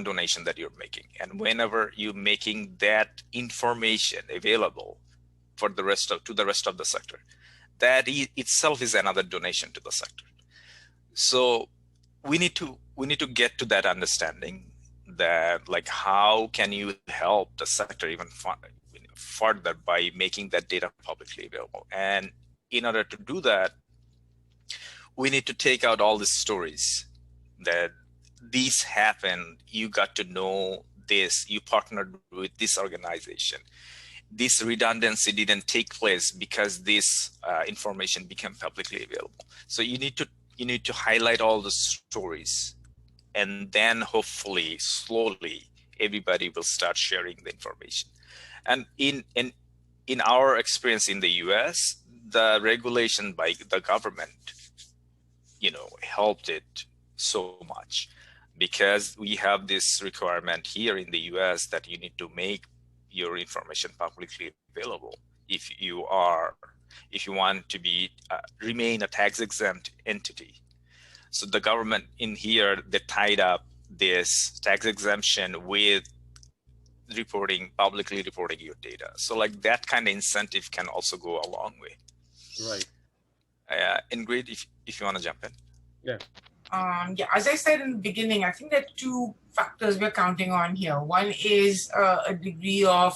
donation that you're making. And whenever you're making that information available for to the rest of the sector, that itself is another donation to the sector. So we need to get to that understanding that like how can you help the sector even further by making that data publicly available. And in order to do that, we need to take out all the stories that these happened, you got to know this, you partnered with this organization, this redundancy didn't take place because this information became publicly available. So you need to highlight all the stories, and then hopefully slowly everybody will start sharing the information. And in our experience in the US, the regulation by the government helped it so much, because we have this requirement here in the US that you need to make your information publicly available if you want to be remain a tax exempt entity. So the government in here, they tied up this tax exemption with publicly reporting your data. So like that kind of incentive can also go a long way. Right. Ingrid, if you want to jump in. Yeah. Yeah, as I said in the beginning, I think there are two factors we're counting on here. One is a degree of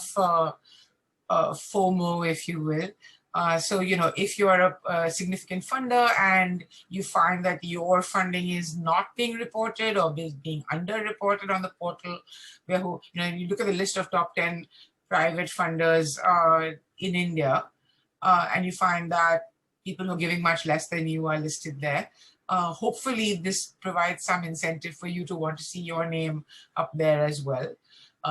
FOMO, if you will. So, if you're a significant funder and you find that your funding is not being reported or being underreported on the portal, where you look at the list of top 10 private funders in India, and you find that people who are giving much less than you are listed there. hopefully this provides some incentive for you to want to see your name up there as well.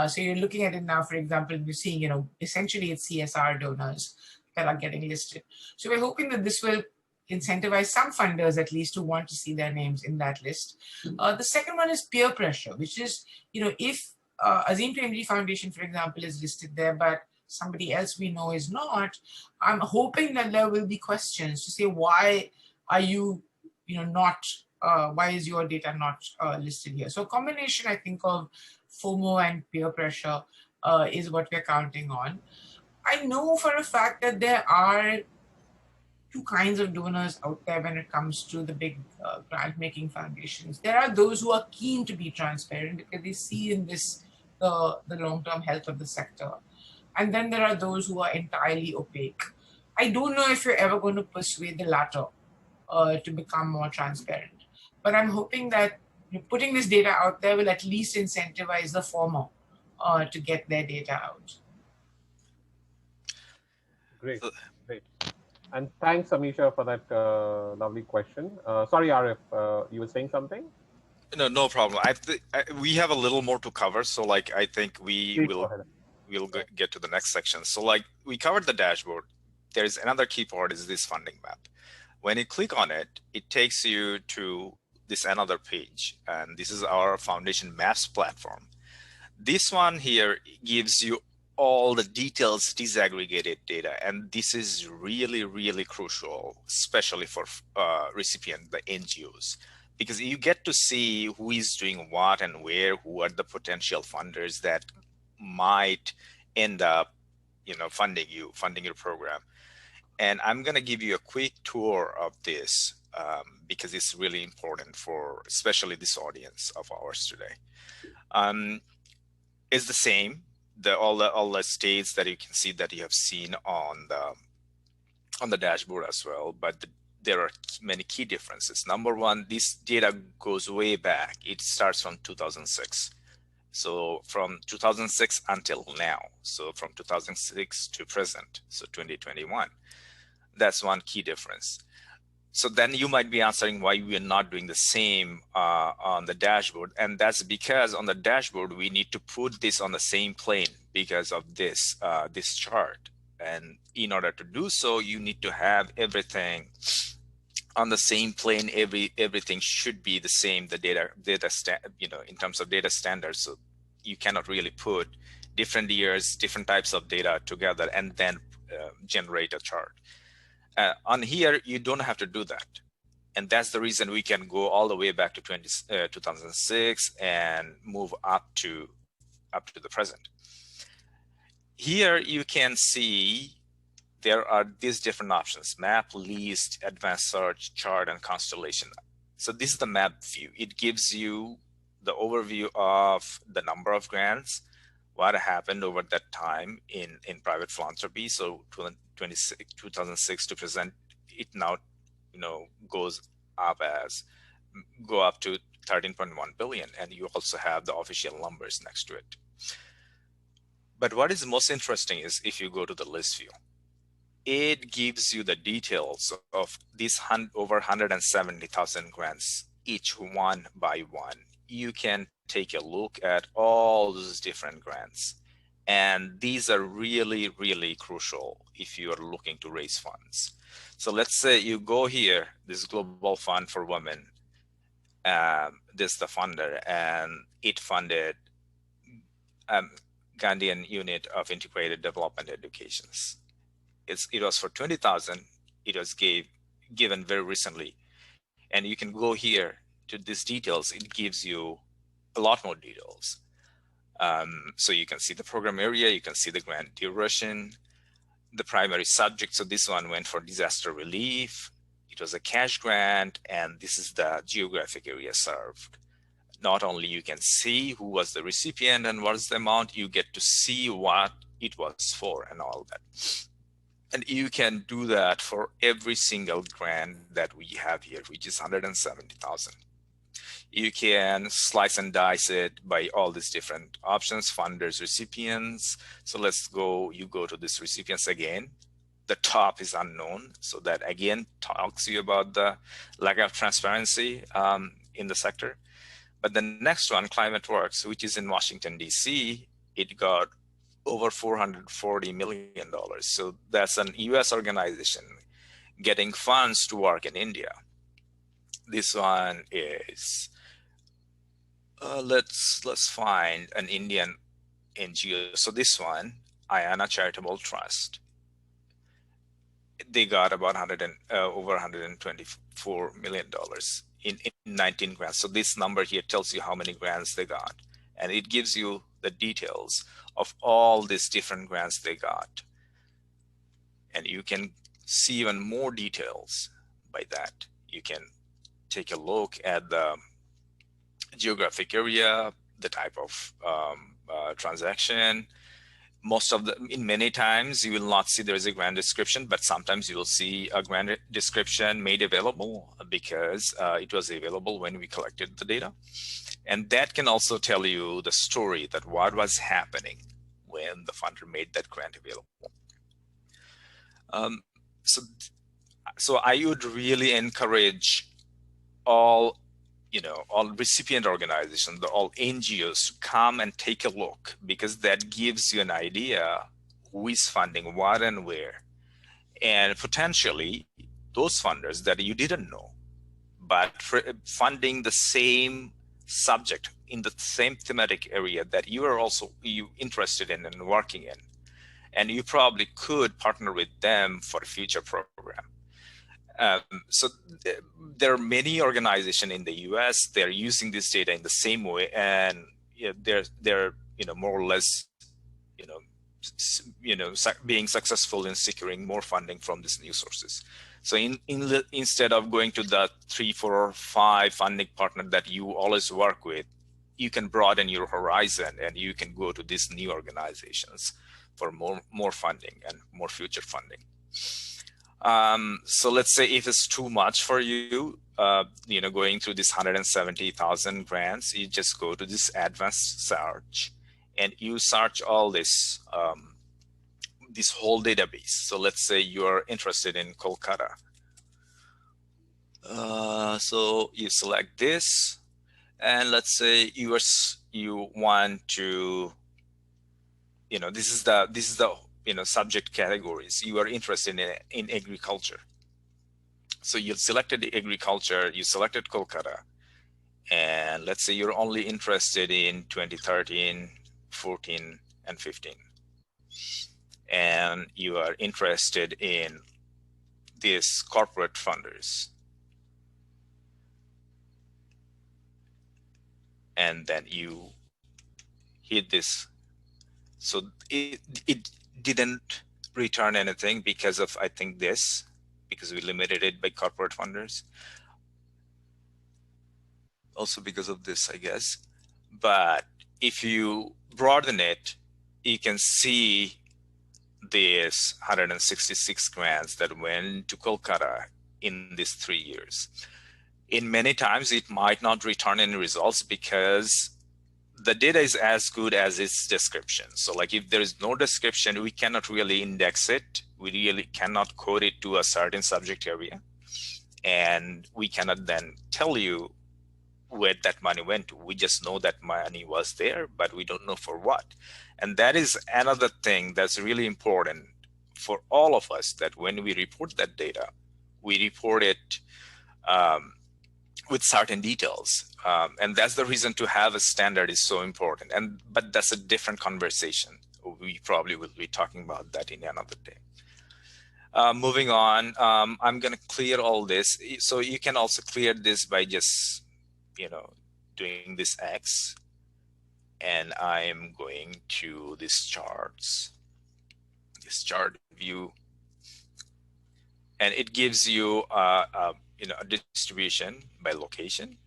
So you're looking at it now, for example, you're seeing, essentially it's CSR donors that are getting listed. So we're hoping that this will incentivize some funders at least to want to see their names in that list. The second one is peer pressure, which is, if Azim Premji Foundation, for example, is listed there, but somebody else we know is not, I'm hoping that there will be questions to say, why are you, not, why is your data not listed here? So a combination, I think, of FOMO and peer pressure is what we're counting on. I know for a fact that there are two kinds of donors out there when it comes to the big grant-making foundations. There are those who are keen to be transparent because they see in this the long-term health of the sector. And then there are those who are entirely opaque. I don't know if you're ever going to persuade the latter to become more transparent. But I'm hoping that putting this data out there will at least incentivize the former to get their data out. Great, great. And thanks, Amisha, for that lovely question. Sorry, Arif, you were saying something? No problem. We have a little more to cover, so I think we'll get to the next section. So we covered the dashboard. There is another key part is this funding map. When you click on it, it takes you to this another page, and this is our foundation maps platform. This one here gives you all the details, disaggregated data, and this is really, really crucial, especially for recipient, the NGOs, because you get to see who is doing what and where, who are the potential funders that might end up, funding your program. And I'm going to give you a quick tour of this because it's really important for especially this audience of ours today. It's the same. All the states that you can see that you have seen on the dashboard as well, but there are many key differences. Number one, this data goes way back. It starts from 2006. So from 2006 until now. So from 2006 to present, so 2021. That's one key difference. So then you might be answering why we are not doing the same on the dashboard. And that's because on the dashboard, we need to put this on the same plane because of this chart. And in order to do so, you need to have everything on the same plane. Everything should be the same, the data in terms of data standards. So you cannot really put different years, different types of data together and then generate a chart. On here, you don't have to do that. And that's the reason we can go all the way back to 2006 and move up to the present. Here you can see there are these different options: map, list, advanced search, chart, and constellation. So this is the map view. It gives you the overview of the number of grants, what happened over that time in private philanthropy. So 2006 to present, it now goes up to 13.1 billion, and you also have the official numbers next to it. But what is most interesting is if you go to the list view, it gives you the details of these over 170,000 grants, each one by one. You can take a look at all those different grants. And these are really, really crucial if you are looking to raise funds. So let's say you go here, this Global Fund for Women, this is the funder, and it funded Ghanaian Unit of Integrated Development Educations. It was for 20,000. It was given very recently. And you can go here to these details. It gives you a lot more details. So you can see the program area, you can see the grant duration, the primary subject. So this one went for disaster relief. It was a cash grant, and this is the geographic area served. Not only you can see who was the recipient and what is the amount, you get to see what it was for and all that. And you can do that for every single grant that we have here, which is 170,000. You can slice and dice it by all these different options, funders, recipients. So you go to this recipients again. the top is unknown. So that again talks to you about the lack of transparency in the sector. But the next one, Climate Works, which is in Washington, D.C., it got over $440 million. So that's an US organization getting funds to work in India. This one is, let's find an Indian NGO. So this one, Ayana Charitable Trust, they got about over $124 million in 19 grants. So this number here tells you how many grants they got. And it gives you the details of all these different grants they got. And you can see even more details by that. You can take a look at the geographic area, the type of transaction. In many times you will not see there is a grant description, but sometimes you will see a grant description made available because it was available when we collected the data. And that can also tell you the story that what was happening when the funder made that grant available. So I would really encourage all recipient organizations, all NGOs to come and take a look, because that gives you an idea who is funding what and where. And potentially those funders that you didn't know, but for funding the same subject in the same thematic area that you are also interested in and working in. And you probably could partner with them for a future program. So there are many organizations in the US, they're using this data in the same way, and they're more or less being successful in securing more funding from these new sources. So instead of going to the 3, 4, or 5 funding partner that you always work with, you can broaden your horizon and you can go to these new organizations for more funding and more future funding. So let's say if it's too much for you, going through this 170,000 grants, you just go to this advanced search and you search all this whole database. So let's say you're interested in Kolkata. So you select this, and let's say you want to, this is the subject categories you are interested in agriculture. So you selected the agriculture, you selected Kolkata, and let's say you're only interested in 2013, 14, and 15. And you are interested in these corporate funders. And then you hit this. So it didn't return anything because of, I think, because we limited it by corporate funders. Also because of this, I guess. But if you broaden it, you can see these 166 grants that went to Kolkata in these 3 years. In many times, it might not return any results because the data is as good as its description. So like if there is no description, we cannot really index it. We really cannot code it to a certain subject area. And we cannot then tell you where that money went to. We just know that money was there, but we don't know for what. And that is another thing that's really important for all of us, that when we report that data, we report it with certain details. And that's the reason to have a standard is so important. But that's a different conversation. We probably will be talking about that in another day. Moving on, I'm going to clear all this. So you can also clear this by just, doing this X. And I'm going to this charts, this chart view. And it gives you a distribution by location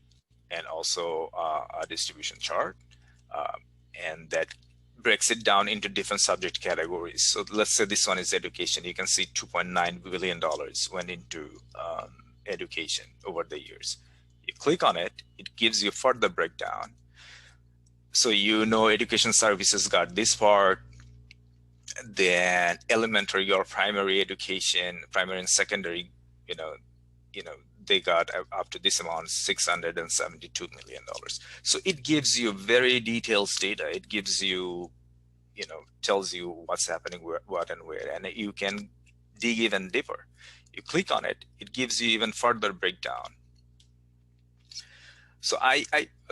and also a distribution chart. And that breaks it down into different subject categories. So let's say this one is education. You can see $2.9 billion went into education over the years. You click on it, it gives you further breakdown. So education services got this part, then elementary or primary education, primary and secondary, they got up to this amount, $672 million. So it gives you very detailed data. It gives you, tells you what's happening, what and where, and you can dig even deeper. You click on it, it gives you even further breakdown. So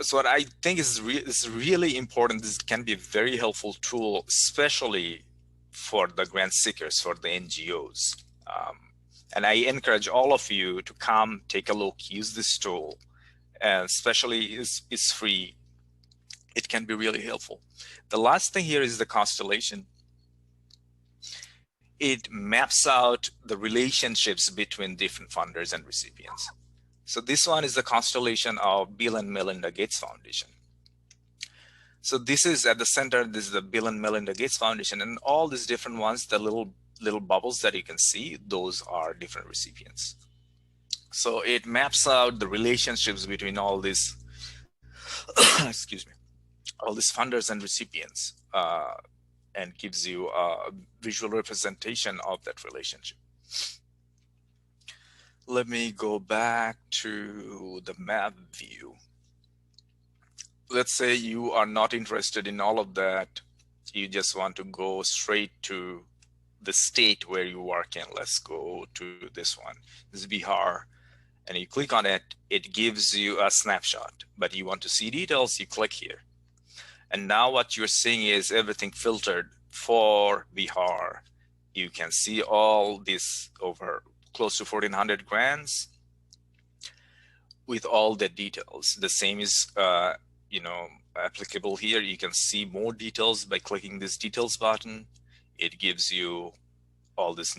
so what I think is really important. This can be a very helpful tool, especially for the grant seekers, for the NGOs. And I encourage all of you to come, take a look, use this tool, and especially it's free. It can be really helpful. The last thing here is the constellation. It maps out the relationships between different funders and recipients. So this one is the constellation of Bill and Melinda Gates Foundation. So this is at the center, this is the Bill and Melinda Gates Foundation, and all these different ones, the little bubbles that you can see, those are different recipients. So it maps out the relationships between all these, excuse me, all these funders and recipients, and gives you a visual representation of that relationship. Let me go back to the map view. Let's say you are not interested in all of that. You just want to go straight to the state where you work in. Let's go to this one. This is Bihar. And you click on it, it gives you a snapshot. But you want to see details, you click here. And now what you're seeing is everything filtered for Bihar. You can see all this over close to 1,400 grants with all the details. The same is applicable here. You can see more details by clicking this details button. It gives you all this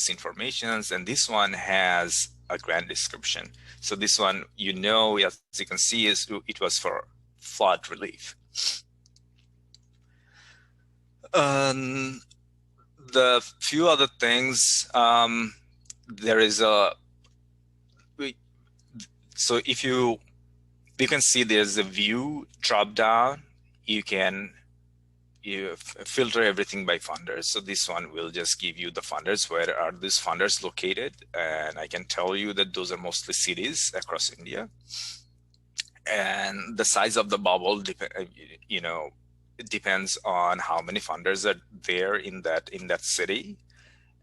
information, and this one has a grant description. So this one, as you can see, it was for flood relief. The few other things, there is so if you can see there's a view drop down. You filter everything by funders. So this one will just give you the funders. Where are these funders located? And I can tell you that those are mostly cities across India. And the size of the bubble, it depends on how many funders are there in that city.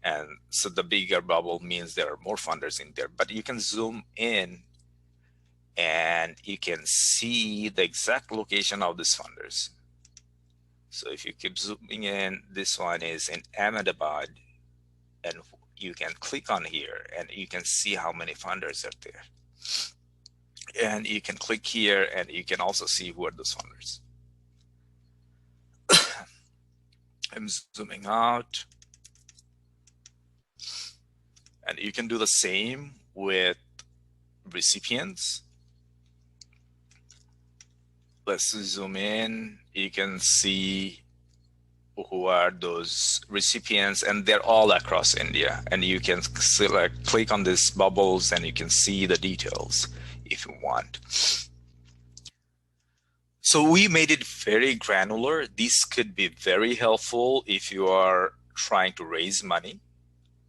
And so the bigger bubble means there are more funders in there. But you can zoom in and you can see the exact location of these funders. So if you keep zooming in, this one is in Ahmedabad, and you can click on here and you can see how many funders are there. And you can click here and you can also see who are those funders. I'm zooming out. And you can do the same with recipients. Let's zoom in. You can see who are those recipients, and they're all across India. And you can click on these bubbles and you can see the details if you want. So we made it very granular. This could be very helpful if you are trying to raise money.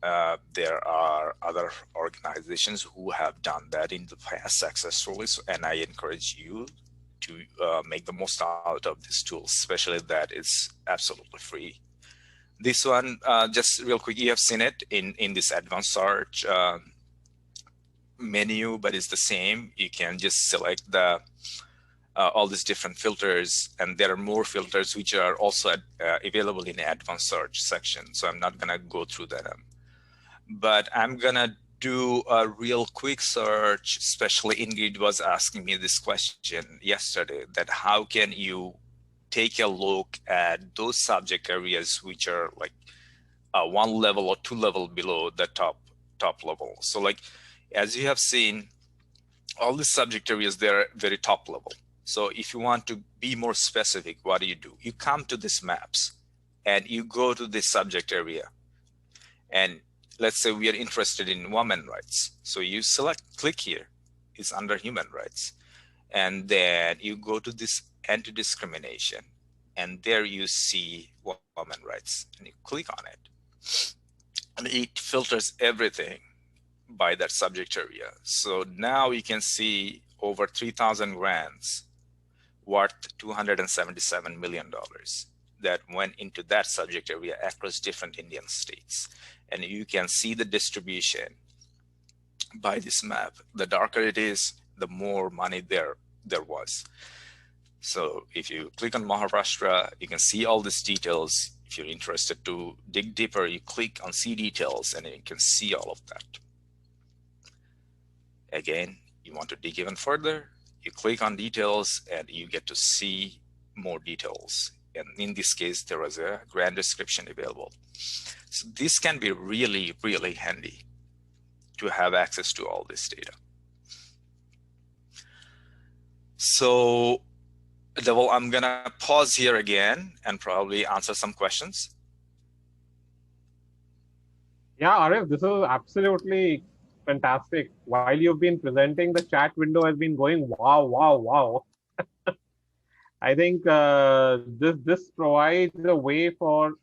There are other organizations who have done that in the past successfully, and I encourage you to make the most out of this tool, especially that it's absolutely free. This one, just real quick, you have seen it in this advanced search menu, but it's the same. You can just select all these different filters, and there are more filters which are also available in the advanced search section. So I'm not gonna go through that. But I'm gonna do a real quick search. Especially Ingrid was asking me this question yesterday, that how can you take a look at those subject areas which are like one level or two level below the top level. So like, as you have seen, all the subject areas, they're very top level. So if you want to be more specific, what do? You come to these maps and you go to this subject area. And let's say we are interested in women rights. So you click here, it's under human rights. And then you go to this anti-discrimination. and there you see women rights, and you click on it, and it filters everything by that subject area. So now you can see over 3,000 grants worth $277 million that went into that subject area across different Indian states. And you can see the distribution by this map. The darker it is, the more money there was. So if you click on Maharashtra, you can see all these details. If you're interested to dig deeper, you click on see details and you can see all of that. Again, you want to dig even further, you click on details and you get to see more details. And in this case, there was a grant description available. So this can be really, really handy to have access to all this data. So Devil, I'm gonna pause here again and probably answer some questions. Yeah, Arif, this is absolutely fantastic. While you've been presenting, the chat window has been going, wow, wow, wow. I think this provides a way for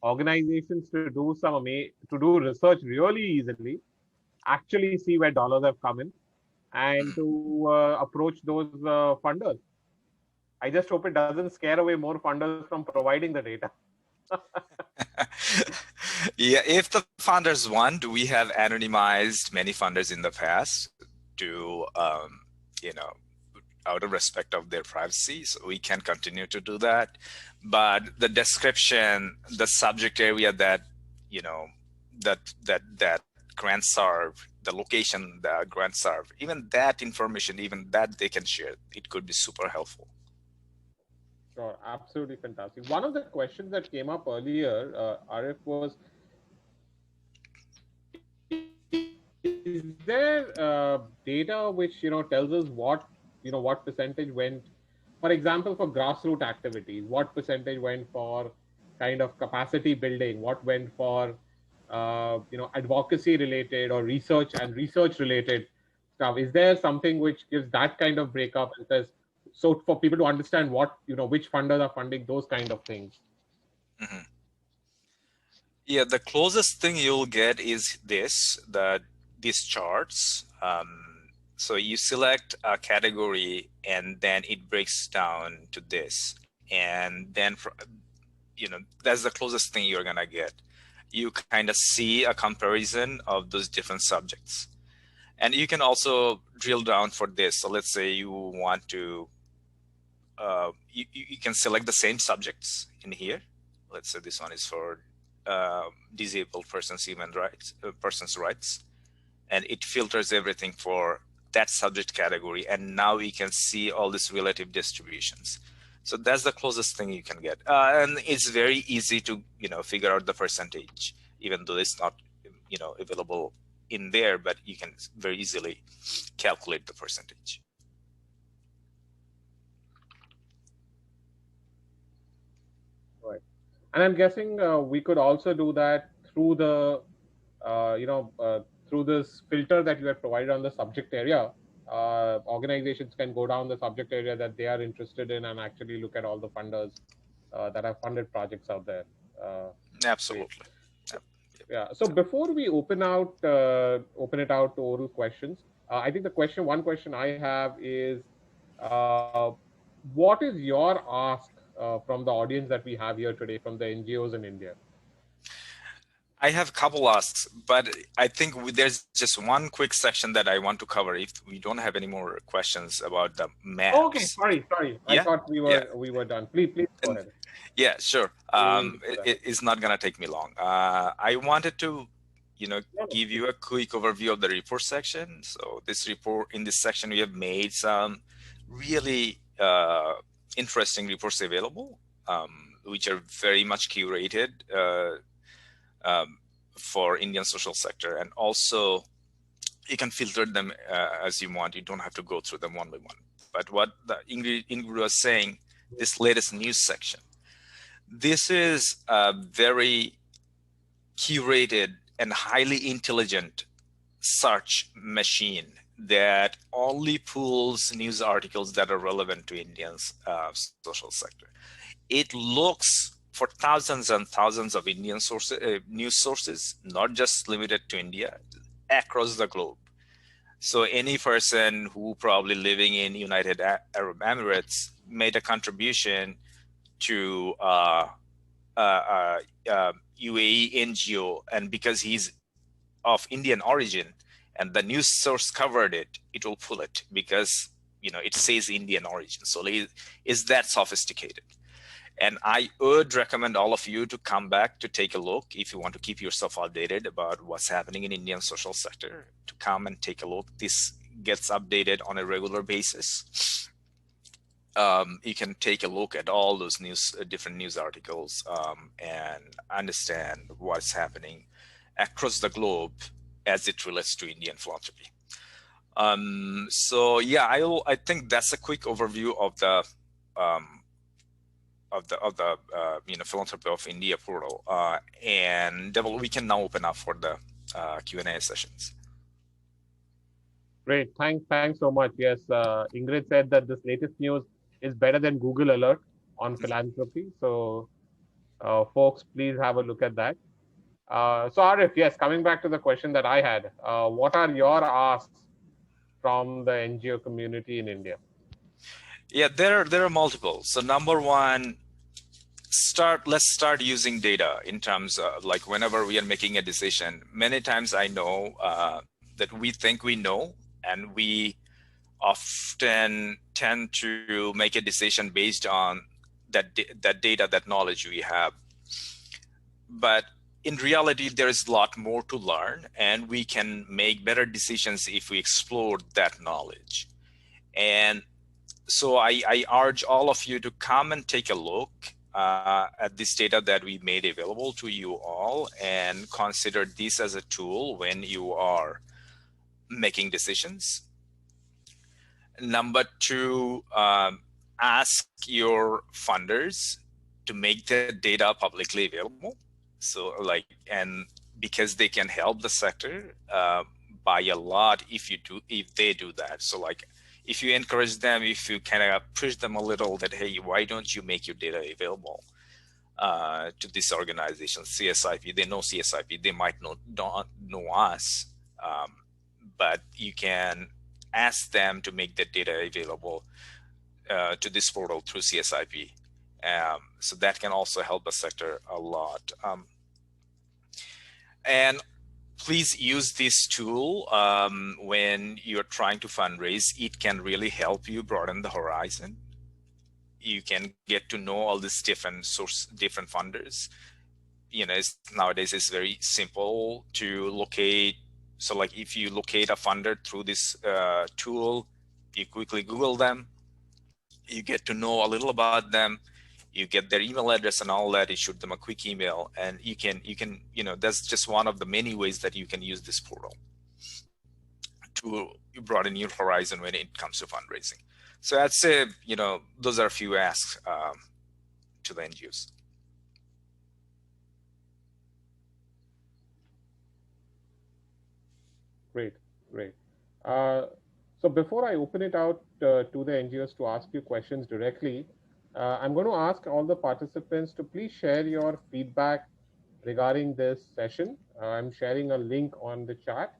organizations to do research really easily, actually see where dollars have come in, and to approach those funders. I just hope it doesn't scare away more funders from providing the data. Yeah, if the funders want, we have anonymized many funders in the past to, out of respect of their privacy, so we can continue to do that. But the description, the subject area that, that grants serve, the location that grants serve, even that information, even that they can share, it could be super helpful. Sure, absolutely fantastic. One of the questions that came up earlier, Arif, was, is there data which tells us what percentage went, for example, for grassroots activities, what percentage went for kind of capacity building, what went for advocacy related or research related stuff? Is there something which gives that kind of breakup and says, so for people to understand what, which funders are funding those kind of things? Mm-hmm. Yeah, the closest thing you'll get is these charts. So you select a category and then it breaks down to this. And then, that's the closest thing you're gonna get. You kind of see a comparison of those different subjects. And you can also drill down for this. So let's say you want to, you can select the same subjects in here. Let's say this one is for disabled persons' rights, and it filters everything for that subject category. And now we can see all these relative distributions. So that's the closest thing you can get, and it's very easy to figure out the percentage, even though it's not available in there, but you can very easily calculate the percentage. Right, and I'm guessing we could also do that through the through this filter that you have provided on the subject area. Organizations can go down the subject area that they are interested in and actually look at all the funders that have funded projects out there. Absolutely. Yeah. So before we open it out to oral questions, I think one question I have is, what is your ask from the audience that we have here today, from the NGOs in India? I have a couple asks, but I think there's just one quick section that I want to cover if we don't have any more questions about the maps. Okay, sorry. Yeah? I thought we were done. Please go ahead. Yeah, sure. It's not gonna take me long. I wanted to, give you a quick overview of the report section. So in this section, we have made some really interesting reports available, which are very much curated for Indian social sector, and also you can filter them as you want. You don't have to go through them one by one. But what Ingrid was saying, this latest news section, this is a very curated and highly intelligent search machine that only pulls news articles that are relevant to India's social sector. It looks for thousands and thousands of Indian news sources, not just limited to India, across the globe. So any person who probably living in United Arab Emirates made a contribution to UAE NGO, and because he's of Indian origin and the news source covered it, it will pull it because it says Indian origin. So is that sophisticated? And I would recommend all of you to come back to take a look if you want to keep yourself updated about what's happening in Indian social sector, to come and take a look. This gets updated on a regular basis. You can take a look at all those different news articles and understand what's happening across the globe as it relates to Indian philanthropy. So yeah, I think that's a quick overview of the Philanthropy of India portal, and we can now open up for the Q&A sessions. Great, thanks so much. Yes, Ingrid said that this latest news is better than Google Alert on philanthropy. So folks, please have a look at that. So Arif, yes, coming back to the question that I had, what are your asks from the NGO community in India? Yeah, there are multiple. So number one, let's start using data in terms of like whenever we are making a decision. Many times I know that we think we know, and we often tend to make a decision based on that data, that knowledge we have. But in reality, there is a lot more to learn, and we can make better decisions if we explore that knowledge. And so I urge all of you to come and take a look at this data that we made available to you all, and consider this as a tool when you are making decisions. Number two, ask your funders to make the data publicly available. So and because they can help the sector by a lot if they do that. So if you encourage them, if you kind of push them a little that, hey, why don't you make your data available to this organization, CSIP? They know CSIP, they might not know us, but you can ask them to make the data available to this portal through CSIP. So that can also help the sector a lot. And please use this tool when you're trying to fundraise. It can really help you broaden the horizon. You can get to know all these different funders. Nowadays it's very simple to locate. So if you locate a funder through this tool, you quickly Google them, you get to know a little about them, you get their email address and all that, you shoot them a quick email, and you can that's just one of the many ways that you can use this portal to broaden your horizon when it comes to fundraising. So I'd say, those are a few asks to the NGOs. Great. So before I open it out to the NGOs to ask you questions directly, I'm going to ask all the participants to please share your feedback regarding this session. I'm sharing a link on the chat.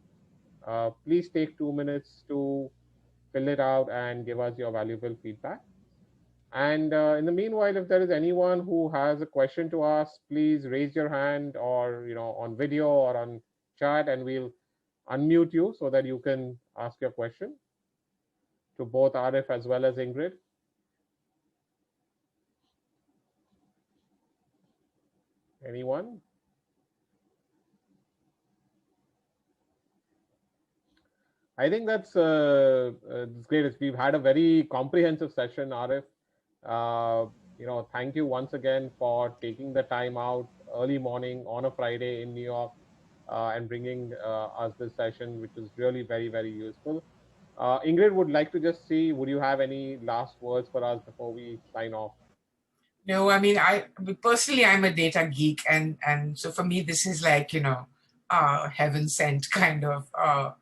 Please take 2 minutes to fill it out and give us your valuable feedback. And in the meanwhile, if there is anyone who has a question to ask, please raise your hand, or on video or on chat, and we'll unmute you so that you can ask your question to both Arif as well as Ingrid. Anyone? I think that's great. We've had a very comprehensive session, Arif. Thank you once again for taking the time out early morning on a Friday in New York and bringing us this session, which is really very, very useful. Ingrid would like to just see, would you have any last words for us before we sign off? No, I mean, personally, I'm a data geek, and so for me, this is like, heaven sent kind of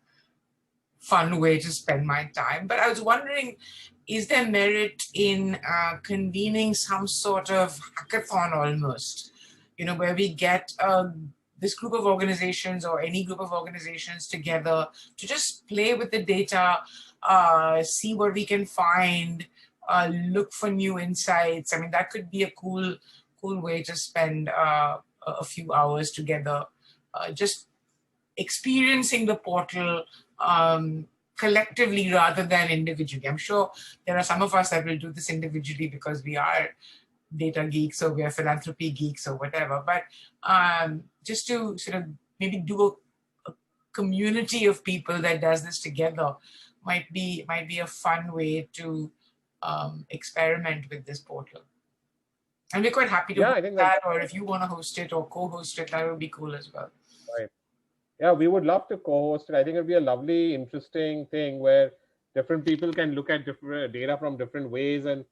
fun way to spend my time. But I was wondering, is there merit in convening some sort of hackathon almost, where we get this group of organizations or any group of organizations together to just play with the data, see what we can find, look for new insights. I mean, that could be a cool way to spend a few hours together, just experiencing the portal collectively rather than individually. I'm sure there are some of us that will do this individually because we are data geeks or we are philanthropy geeks or whatever. But just to sort of maybe do a community of people that does this together might be a fun way to experiment with this portal. And we're quite happy to host that, or if you want to host it or co-host it, that would be cool as well. Right. Yeah, we would love to co-host it. I think it'd be a lovely, interesting thing where different people can look at different data from different ways and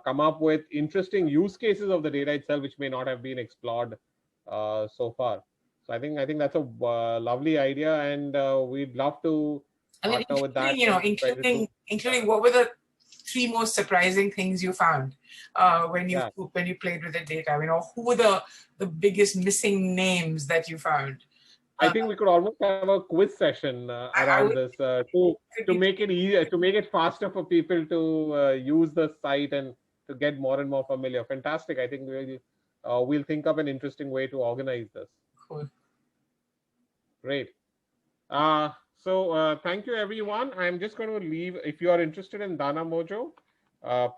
come up with interesting use cases of the data itself, which may not have been explored so far. So I think that's a lovely idea, and we'd love to partner with that. Including what were the 3 most surprising things you found when you played with the data? I mean, or who were the biggest missing names that you found? I think we could almost have a quiz session around this to make it easier, to make it faster for people to use the site and to get more and more familiar. Fantastic! I think we'll think of an interesting way to organize this. Cool. Great. So thank you, everyone. I'm just going to leave. If you are interested in DanaMojo,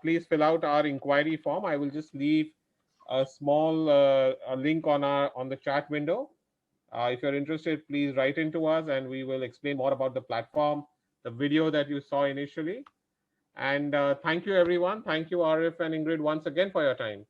please fill out our inquiry form. I will just leave a small a link on the chat window. If you're interested, please write into us and we will explain more about the platform, the video that you saw initially. And thank you, everyone. Thank you, Arif and Ingrid, once again for your time.